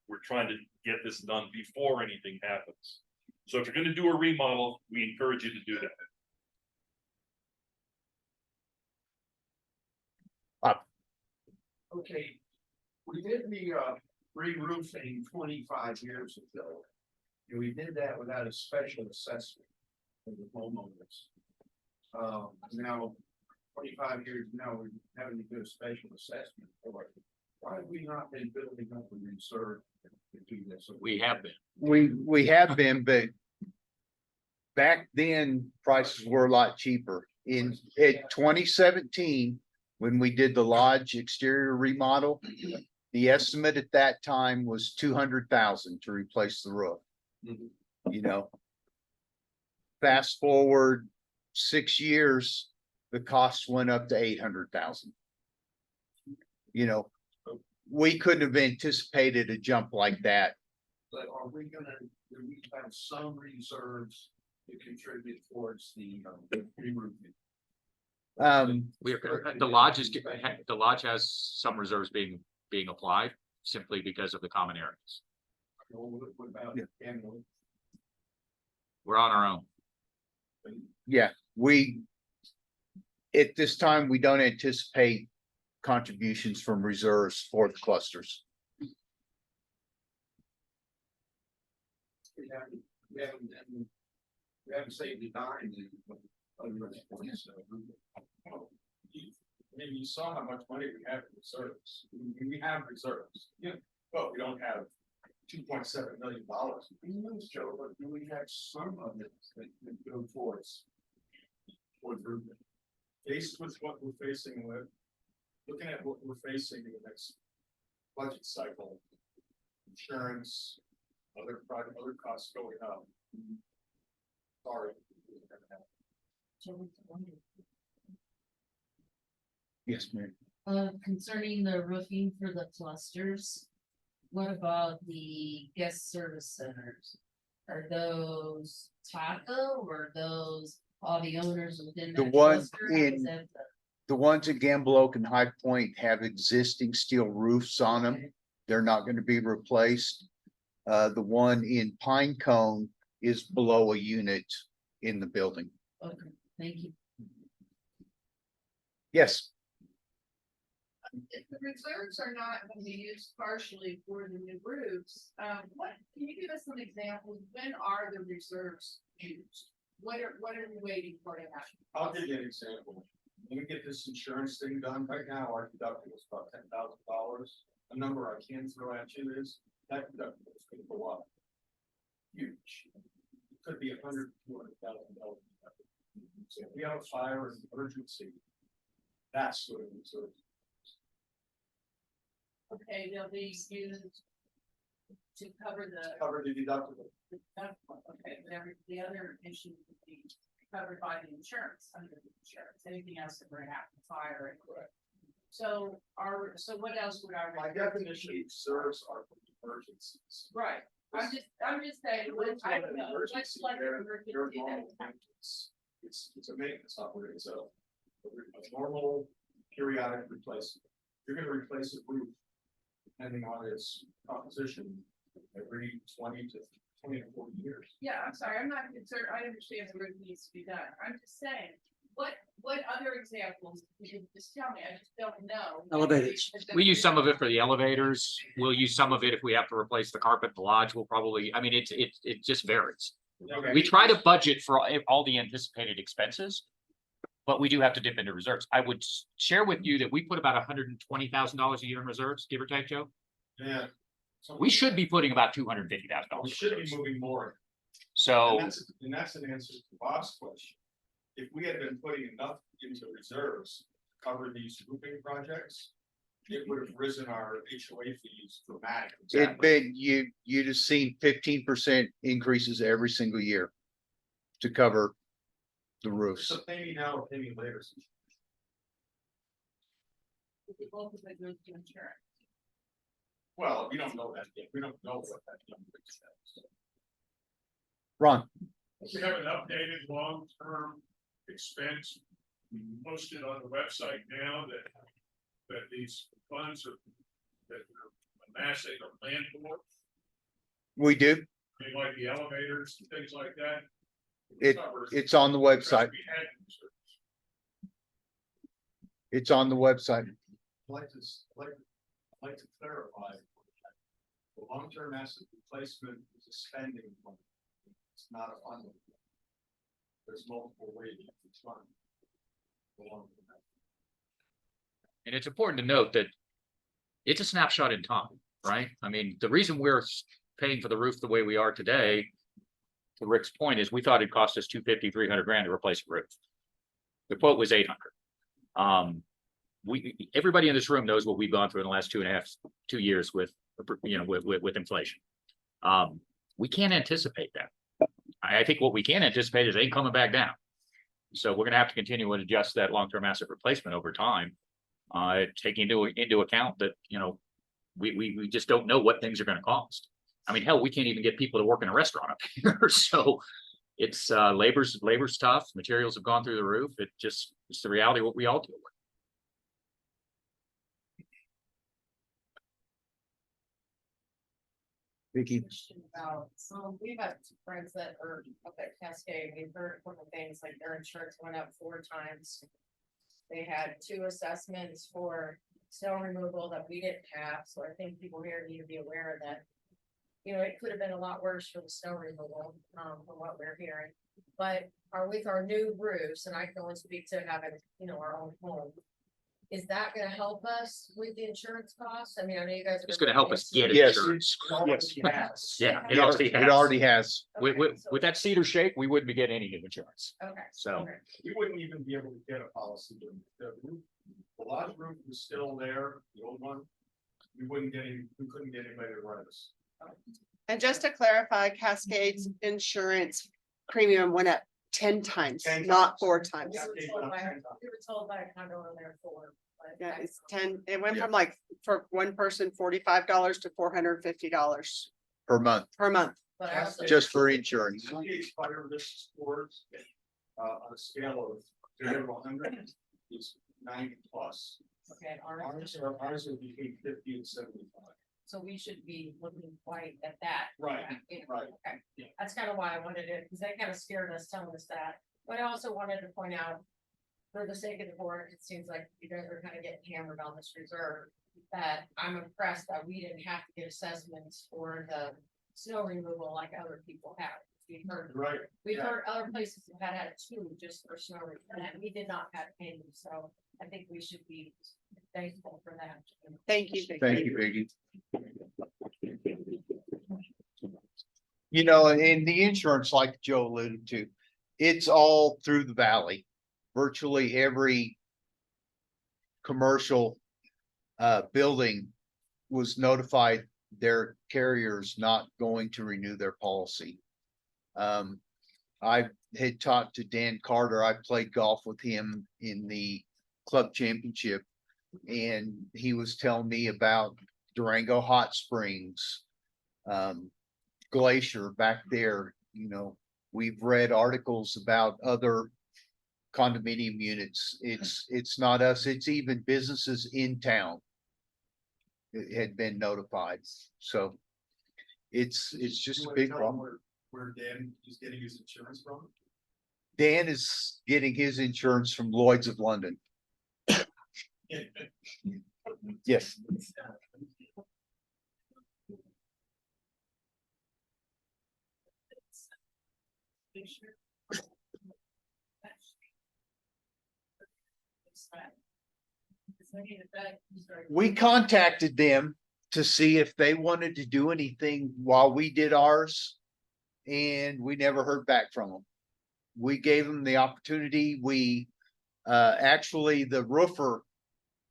We're trying to get this done before anything happens. So if you're gonna do a remodel, we encourage you to do that. Okay, we did the re-roofing 25 years ago. And we did that without a special assessment for the homeowners. Now, 25 years now, we're having to do a special assessment for it. Why have we not been building up a reserve to do this? We have been. We have been, but back then prices were a lot cheaper. In 2017, when we did the lodge exterior remodel, the estimate at that time was 200,000 to replace the roof. Mhm. You know. Fast forward 6 years, the cost went up to 800,000. You know, we couldn't have anticipated a jump like that. But are we gonna, do we have some reserves to contribute towards the re-roofing? The lodge has some reserves being applied simply because of the common areas. What about Yeah. annual? We're on our own. Yeah, at this time, we don't anticipate contributions from reserves for the clusters. We haven't saved a dime. Maybe you saw how much money we have in reserves. We have reserves. Yeah. But we don't have $2.7 million. Joe, but do we have some of it that go towards improvement? Faced with what we're facing with, looking at what we're facing in the next budget cycle, insurance, other costs going up. Sorry. Yes, ma'am. Concerning the roofing for the clusters, what about the guest service centers? Are those Taco or are those all the owners within The that one cluster? How is in- that The ones at Gamble Oak and High Point have existing steel roofs on them. They're not going to be replaced. The one in Pine Cone is below a unit in the building. Okay, thank you. Yes, if the reserves are not gonna be used partially for the new roofs, can you give us some examples? When are the reserves used? What are we waiting for to happen? I'll give you an example. When we get this insurance thing done, right now, our deductible is about $10,000. A number I can throw at you is that deductible is gonna go up. Huge. It could be $100,000 to $200,000. So if we have a fire and emergency, that's what it is. Okay, they'll be used to cover the, Cover the deductible. okay, but the other issue would be covered by the insurance, under the insurance, anything else that would happen, fire and. Correct. So what else would our? By definition, reserves are for emergencies. Right, I'm just saying, I don't know, what's like an emergency that It's a maintenance operating, so a normal periodic replacement. You're gonna replace a roof depending on its composition every 20 to 40 years. Yeah, I'm sorry, I'm not concerned, I understand the roof needs to be done, I'm just saying, what other examples, you can just tell me, I just don't know. Elevators. We use some of it for the elevators. We'll use some of it if we have to replace the carpet in the lodge. We'll probably, I mean, it just varies. Okay. We try to budget for all the anticipated expenses. But we do have to dip into reserves. I would share with you that we put about $120,000 a year in reserves, give or take, Joe. Yeah. So We should be putting about $250,000. we should be moving more. So, And that's an answer to Bob's question. If we had been putting enough into reserves to cover these roofing projects, it would have risen our HOA fees dramatically. It'd been, you'd have seen 15% increases every single year to cover the roofs. So pay me now or pay me later. Both of it goes to insurance. Well, we don't know that yet. We don't know what that number is. Ron, We have an updated long-term expense posted on the website now that these funds are amassing or planned for, we do. I mean, like the elevators and things like that. It's on the website. We had reserves. It's on the website. I'd like to clarify. The long-term asset replacement is a spending one. It's not a funding. There's multiple ways you can fund. the long-term asset. and it's important to note that it's a snapshot in time, right? I mean, the reason we're paying for the roof the way we are today, to Rick's point, is we thought it cost us $250,000-300,000 to replace a roof. The quote was 800. Everybody in this room knows what we've gone through in the last 2 years with inflation. We can't anticipate that. I think what we can anticipate is they ain't coming back down. So we're gonna have to continue to adjust that long-term asset replacement over time. Taking into account that, we just don't know what things are gonna cost. I mean, hell, we can't even get people to work in a restaurant up here, so it's labor's tough, materials have gone through the roof, it's the reality of what we all deal with. Vicky, Question about, so we've got friends that are up at Cascade, we've heard a couple things, like their insurance went up 4 times. They had 2 assessments for snow removal that we didn't have, so I think people here need to be aware that. It could have been a lot worse for the snow removal, from what we're hearing. But with our new roofs, and I can only speak to having, our own home. Is that gonna help us with the insurance costs? I mean, I know you guys. It's gonna help us get Yes. insurance. Yes. Yeah, it already has. With that cedar shake, we wouldn't be getting any insurance. Okay. So- okay. We wouldn't even be able to get a policy. The lodge roof was still there, the old one. We couldn't get anybody to run us. And just to clarify, Cascade's insurance premium went up 10 times, 10 not times. 4 times. Yeah. We were told by a condo owner 4. but Yeah, that's- it's 10, it went from like, for one person, $45 to $450 Per month, per month. But I also. just for insurance. Cascade's fire risk scores, on a scale of 0 to 100, is 90 plus. Okay, Ours are between 50 and 75. so we should be looking quite at that. Right, right. Okay, Yeah. that's kind of why I wanted it, because that kind of scared us telling us that, but I also wanted to point out. for the sake of the board, it seems like you guys are kind of getting hammered on this reserve. That I'm impressed that we didn't have to get assessments for the snow removal like other people have. Right. We've heard other places have had two just for snow removal, and we did not have any, so I think we should be thankful for that. Thank you. Thank you, Biggie. You know, and the insurance, like Joe alluded to, it's all through the valley. Virtually every commercial building was notified their carriers not going to renew their policy. I had talked to Dan Carter. I played golf with him in the club championship. And he was telling me about Durango Hot Springs, Glacier back there. You know, we've read articles about other condominium units. It's not us, it's even businesses in town. It had been notified, so it's just a big problem. Where Dan is getting his insurance from? Dan is getting his insurance from Lloyd's of London. Yes. We contacted them to see if they wanted to do anything while we did ours. And we never heard back from them. We gave them the opportunity. We actually, the roofer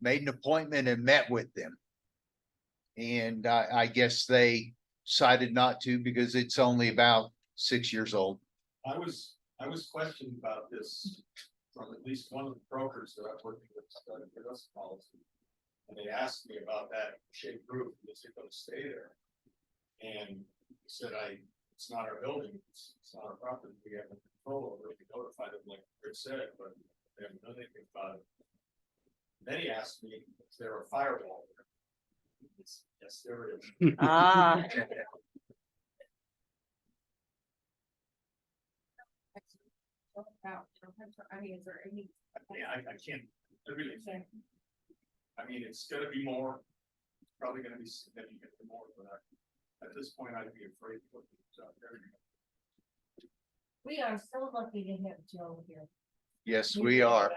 made an appointment and met with them. And I guess they decided not to because it's only about 6 years old. I was questioned about this from at least one of the brokers that I've worked with, for this policy. And they asked me about that shaped roof, is it gonna stay there? And I said, it's not our building, it's not our property, we have no control over it, we notified them like Chris said, but they haven't done anything about it. Then he asked me, is there a firewall there? Yes, there is. Ah. I mean, is there any? I can't, I really think. I mean, it's gonna be more, probably gonna be significantly more, but at this point, I'd be afraid to put things out there. We are so lucky to have Joe here. Yes, we are.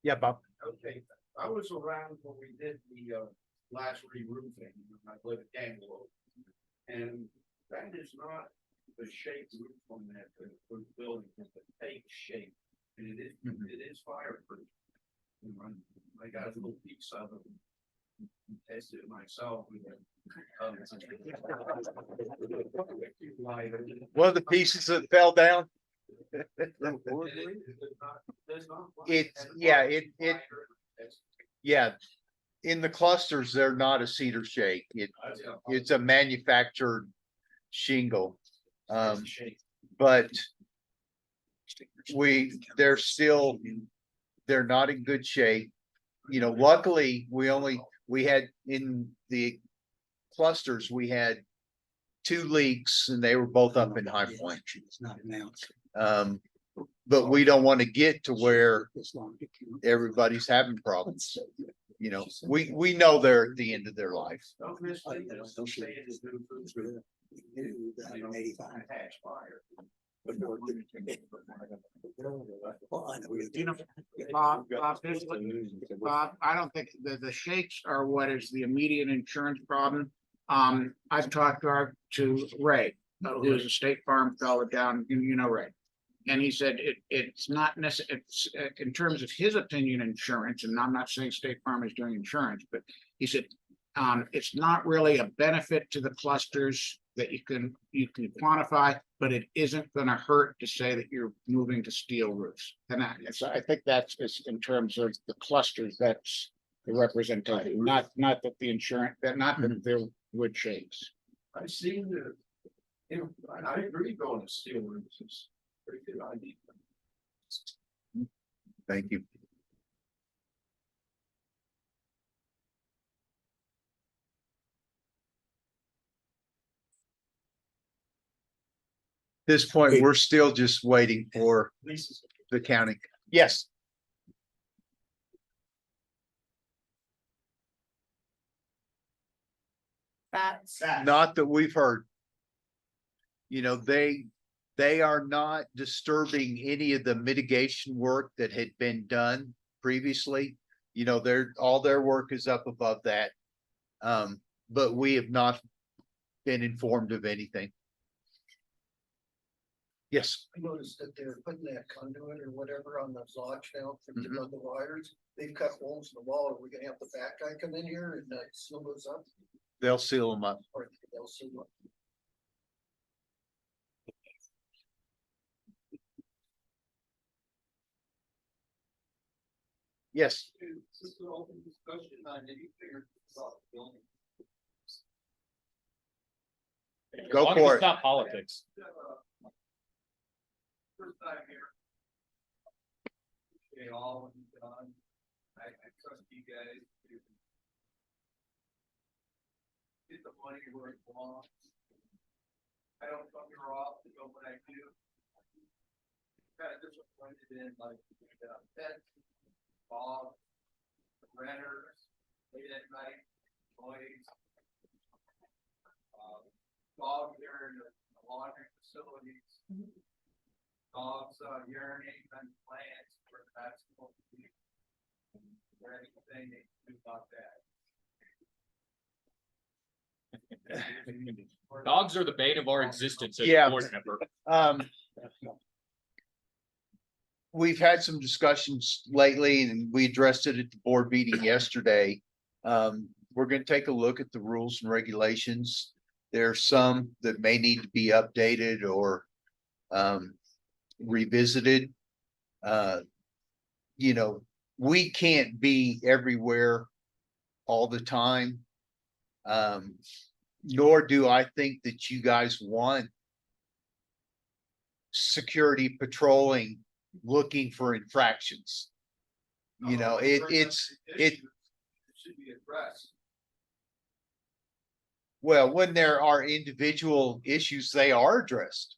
Yeah, Bob. Okay, I was around when we did the last re-roofing, when I lived at Gamble. And that is not the shape roof on that building, it's a fake shape. And it is fireproof. I got a little piece of it. Tested it myself. One of the pieces that fell down. Yeah. In the clusters, they're not a cedar shake. It's a manufactured shingle. But they're not in good shape. You know, luckily, we had in the clusters, we had 2 leaks and they were both up in High Point. But we don't want to get to where everybody's having problems. You know, we know they're at the end of their life. Bob, I don't think the shakes are what is the immediate insurance problem. I've talked to Ray, who's a State Farm fellow down, you know, Ray. And he said it's not necessary, it's in terms of his opinion, insurance, and I'm not saying State Farm is doing insurance, but he said it's not really a benefit to the clusters that you can quantify, but it isn't gonna hurt to say that you're moving to steel roofs. And I think that's in terms of the clusters, that's the representation, not that the insurance, not that they're wood shakes. I've seen the, and I agree going to steel roofs is a pretty good idea. Thank you. this point, we're still just waiting for the county. Yes. That's, Not that we've heard. You know, they are not disturbing any of the mitigation work that had been done previously. You know, all their work is up above that. But we have not been informed of anything. Yes, I noticed that they're putting that conduit or whatever on the lodge now to Mhm. run the wires. They've cut holes in the wall. Are we gonna have the back guy come in here and seal those up? they'll seal them up. Or they'll seal them? Yes, This is an open discussion on any figure. Go As long as for it's it. not politics. First time here. Okay, all when you're done. I trust you guys to get the money where it belongs. I don't come here often, but when I do. Kind of disappointed in like pets, dogs, renters, late at night, employees. Dogs there in the laundry facilities. Dogs urinate on plants where that's supposed to be. Is there anything they can do about that? Dogs are the bane of our existence as Yeah. a board member. We've had some discussions lately and we addressed it at the board meeting yesterday. We're gonna take a look at the rules and regulations. There are some that may need to be updated or revisited. You know, we can't be everywhere all the time. Nor do I think that you guys want security patrolling, looking for infractions. You know, it Should be addressed. well, when there are individual issues, they are addressed.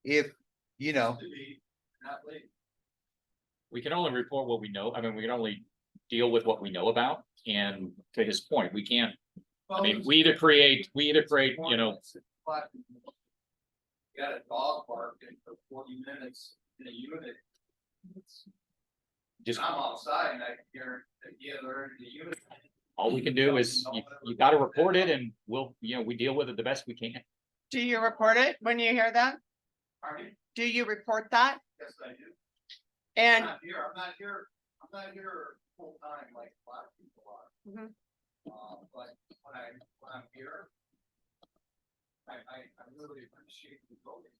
If, you know, To be not late. We can only report what we know. I mean, we can only deal with what we know about. And to his point, we can't, I mean, we either create, you know, Got a dog barking for 40 minutes in a unit. just, I'm outside and I can hear the other end of the unit. all we can do is you gotta report it and we'll, you know, we deal with it the best we can. do you report it when you hear that? Pardon me? Do you report that? Yes, I do. And I'm not here full time like a lot of people are. Mhm. But when I'm here. I really appreciate the voting.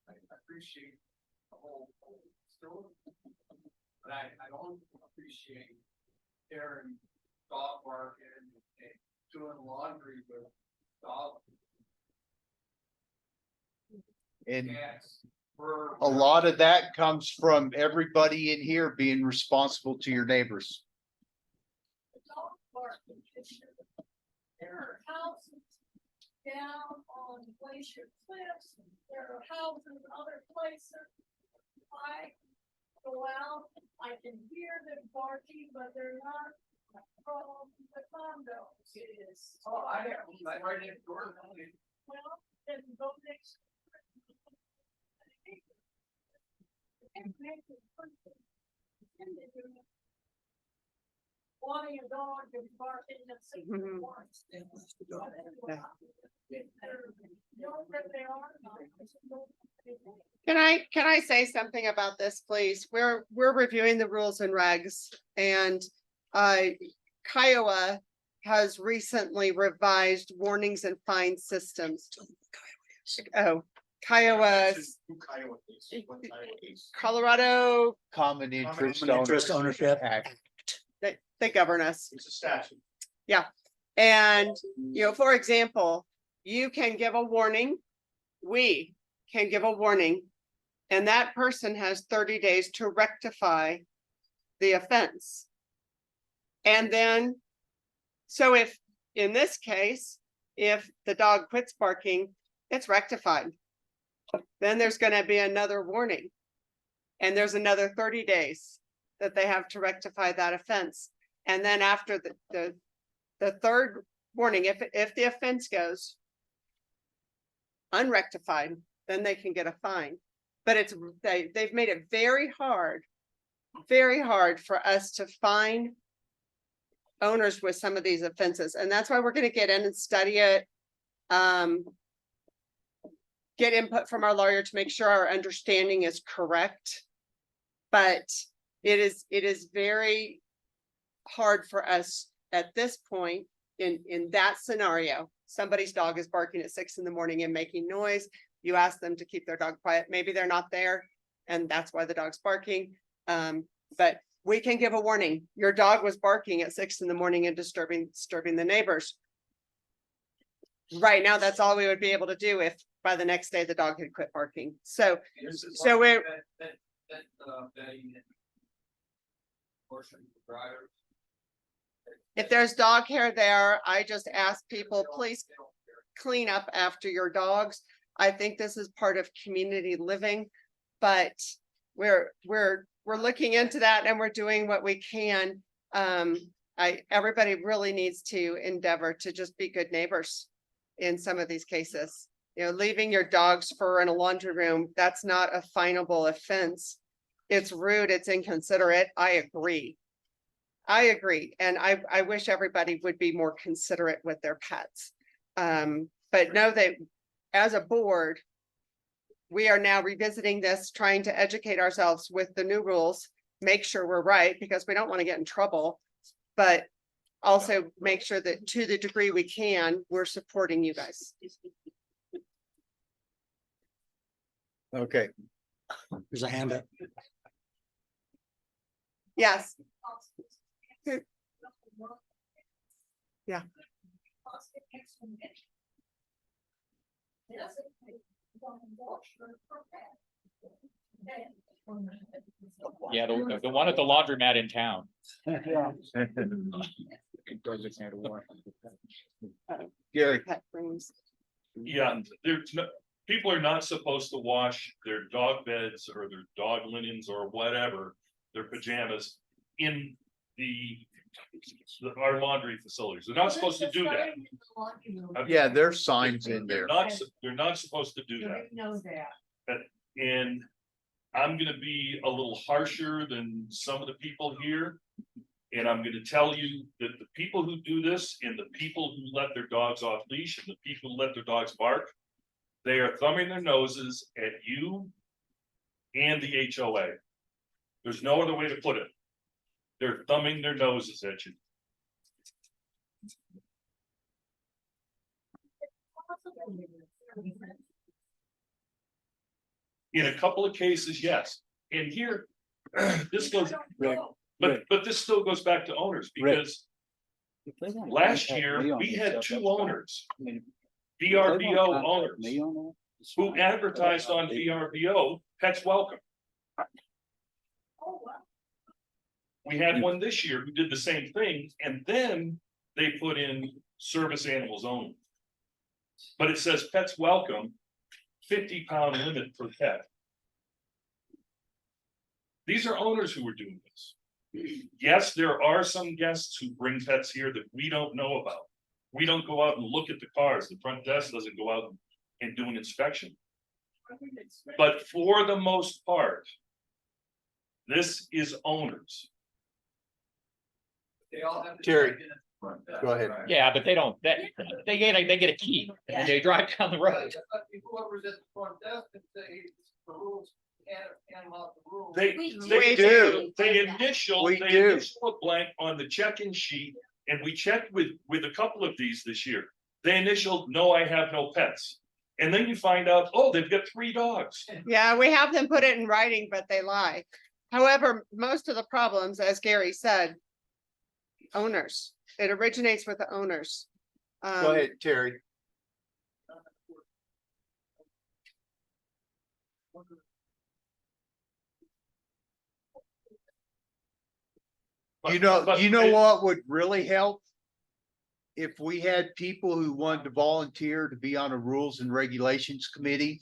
I appreciate the whole still. But I don't appreciate hearing dog barking and doing laundry with dog and cats. Fur, a lot of that comes from everybody in here being responsible to your neighbors. There are houses down on Glacier Cliffs, there are houses other places. I go out, I can hear them barking, but they're not from the condos. It is. Oh, I have, like right next door. Well, then go next. Wanting a dog and barking at the same Mhm. once. Yeah. Can I say something about this, please? We're reviewing the rules and regs and Kiowa has recently revised warnings and fine systems. Oh, Kiowa's Colorado, Common interest Common interest ownership act. they govern us. It's a statute. And, you know, for example, you can give a warning. We can give a warning. And that person has 30 days to rectify the offense. And then, so if, in this case, if the dog quits barking, it's rectified. Then there's gonna be another warning. And there's another 30 days that they have to rectify that offense. And then after the third warning, if the offense goes unrectified, then they can get a fine. But they've made it very hard for us to find owners with some of these offenses. And that's why we're gonna get in and study it. Get input from our lawyer to make sure our understanding is correct. But it is very hard for us at this point in that scenario. Somebody's dog is barking at 6 in the morning and making noise. You ask them to keep their dog quiet. Maybe they're not there and that's why the dog's barking. But we can give a warning. Your dog was barking at 6 in the morning and disturbing the neighbors. Right now, that's all we would be able to do if by the next day the dog had quit barking. So we're, if there's dog hair there, I just ask people, please clean up after your dogs. I think this is part of community living, but we're looking into that and we're doing what we can. Everybody really needs to endeavor to just be good neighbors in some of these cases. You know, leaving your dog's fur in a laundry room, that's not a finable offense. It's rude, it's inconsiderate. I agree. And I wish everybody would be more considerate with their pets. But know that as a board, we are now revisiting this, trying to educate ourselves with the new rules, make sure we're right, because we don't want to get in trouble, but also make sure that to the degree we can, we're supporting you guys. Okay. There's a hand up. Yes. Yeah. Yeah, the one at the laundromat in town. Gary. Pet rooms. Yeah, there's no, people are not supposed to wash their dog beds or their dog linens or whatever, their pajamas in our laundry facilities. They're not supposed to do that. Yeah, there's signs in there. They're not supposed to do that. Know that. And I'm gonna be a little harsher than some of the people here. And I'm gonna tell you that the people who do this and the people who let their dogs off leash and the people who let their dogs bark, they are thumbing their noses at you and the HOA. There's no other way to put it. They're thumbing their noses at you. In a couple of cases, yes. And here, this goes, but this still goes back to owners because last year we had 2 owners, VRBO owners, who advertised on VRBO, Pets Welcome. We had one this year who did the same thing, and then they put in service animals only. But it says Pets Welcome, 50-pound limit per pet. These are owners who are doing this. Yes, there are some guests who bring pets here that we don't know about. We don't go out and look at the cars. The front desk doesn't go out and do an inspection. But for the most part, this is owners. They all have. Terry, go ahead. Yeah, but they don't, they get a key and they drive down the road. Whoever's at the front desk and say the rules, and about the rules. They do. They initial a blank on the check-in sheet, and we checked with a couple of these this year. They initialed, no, I have no pets. And then you find out, oh, they've got 3 dogs. Yeah, we have them put it in writing, but they lie. However, most of the problems, as Gary said, owners, it originates with the owners. Go ahead, Terry. You know what would really help? If we had people who wanted to volunteer to be on a rules and regulations committee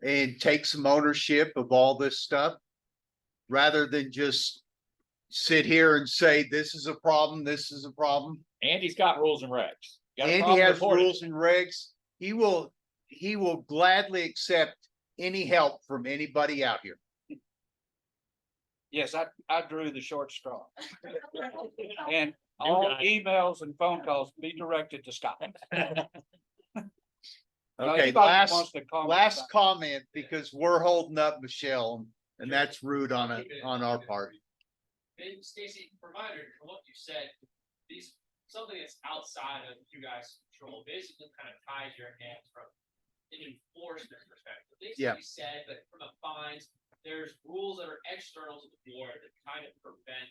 and take some ownership of all this stuff. Rather than just sit here and say, this is a problem, this is a problem. Andy's got rules and regs. Got a Andy problem, has report it. rules and regs. He will gladly accept any help from anybody out here. Yes, I drew the short straw. And New all guy. emails and phone calls be directed to Scott. Okay, Anybody last, wants to comment last about- comment, because we're holding up Michelle, and that's rude on our part. And Stacy, reminder from what you said, these, something that's outside of you guys' control, basically kind of ties your hands from an enforcement perspective. Things Yeah. that you said, but from a fines, there's rules that are external to the board that kind of prevent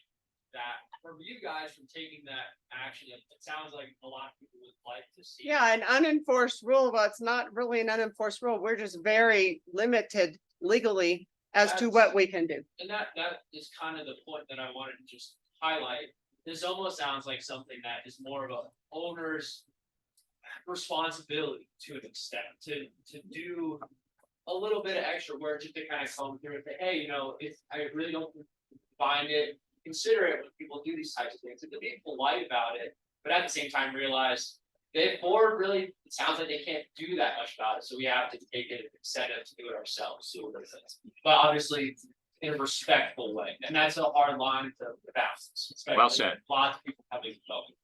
that from you guys from taking that action. It sounds like a lot of people would like to see. Yeah, an unenforced rule, but it's not really an unenforced rule. We're just very limited legally as to what we can do. And that is kind of the point that I wanted to just highlight. This almost sounds like something that is more of a owner's responsibility to an extent, to do a little bit of extra work just to kind of come through and say, hey, you know, if I really don't find it, consider it when people do these types of things, and to be polite about it, but at the same time realize the board really, it sounds like they can't do that much about it, so we have to take it as incentive to do it ourselves, so we're things. But obviously in a respectful way, and that's a hard line to balance. Well especially said. Lots of people having trouble.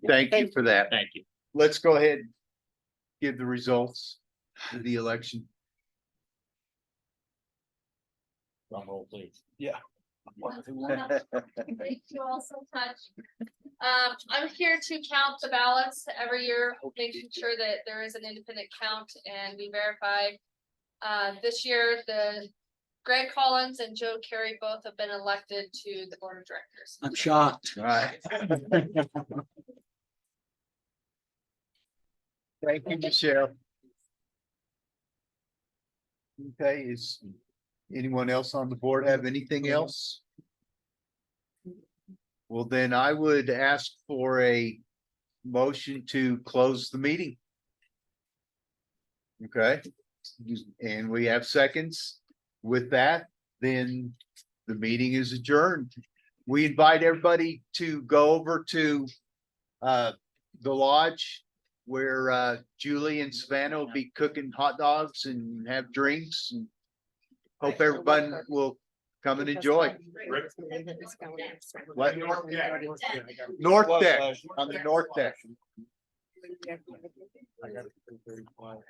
Thank you for that. Thank you. Let's go ahead. and Give the results of the election. Drum roll, please. Thank you all so much. I'm here to count the ballots every year, making sure that there is an independent count and we verify. This year, the Greg Collins and Joe Carey both have been elected to the board of directors. I'm shocked. All right. Thank you, Michelle. Okay, is anyone else on the board have anything else? Well, then I would ask for a motion to close the meeting. Okay, and we have seconds. With that, then the meeting is adjourned. We invite everybody to go over to the lodge where Julie and Savannah will be cooking hot dogs and have drinks, and hope everybody will come and enjoy. What? North deck, on the north deck. Oh.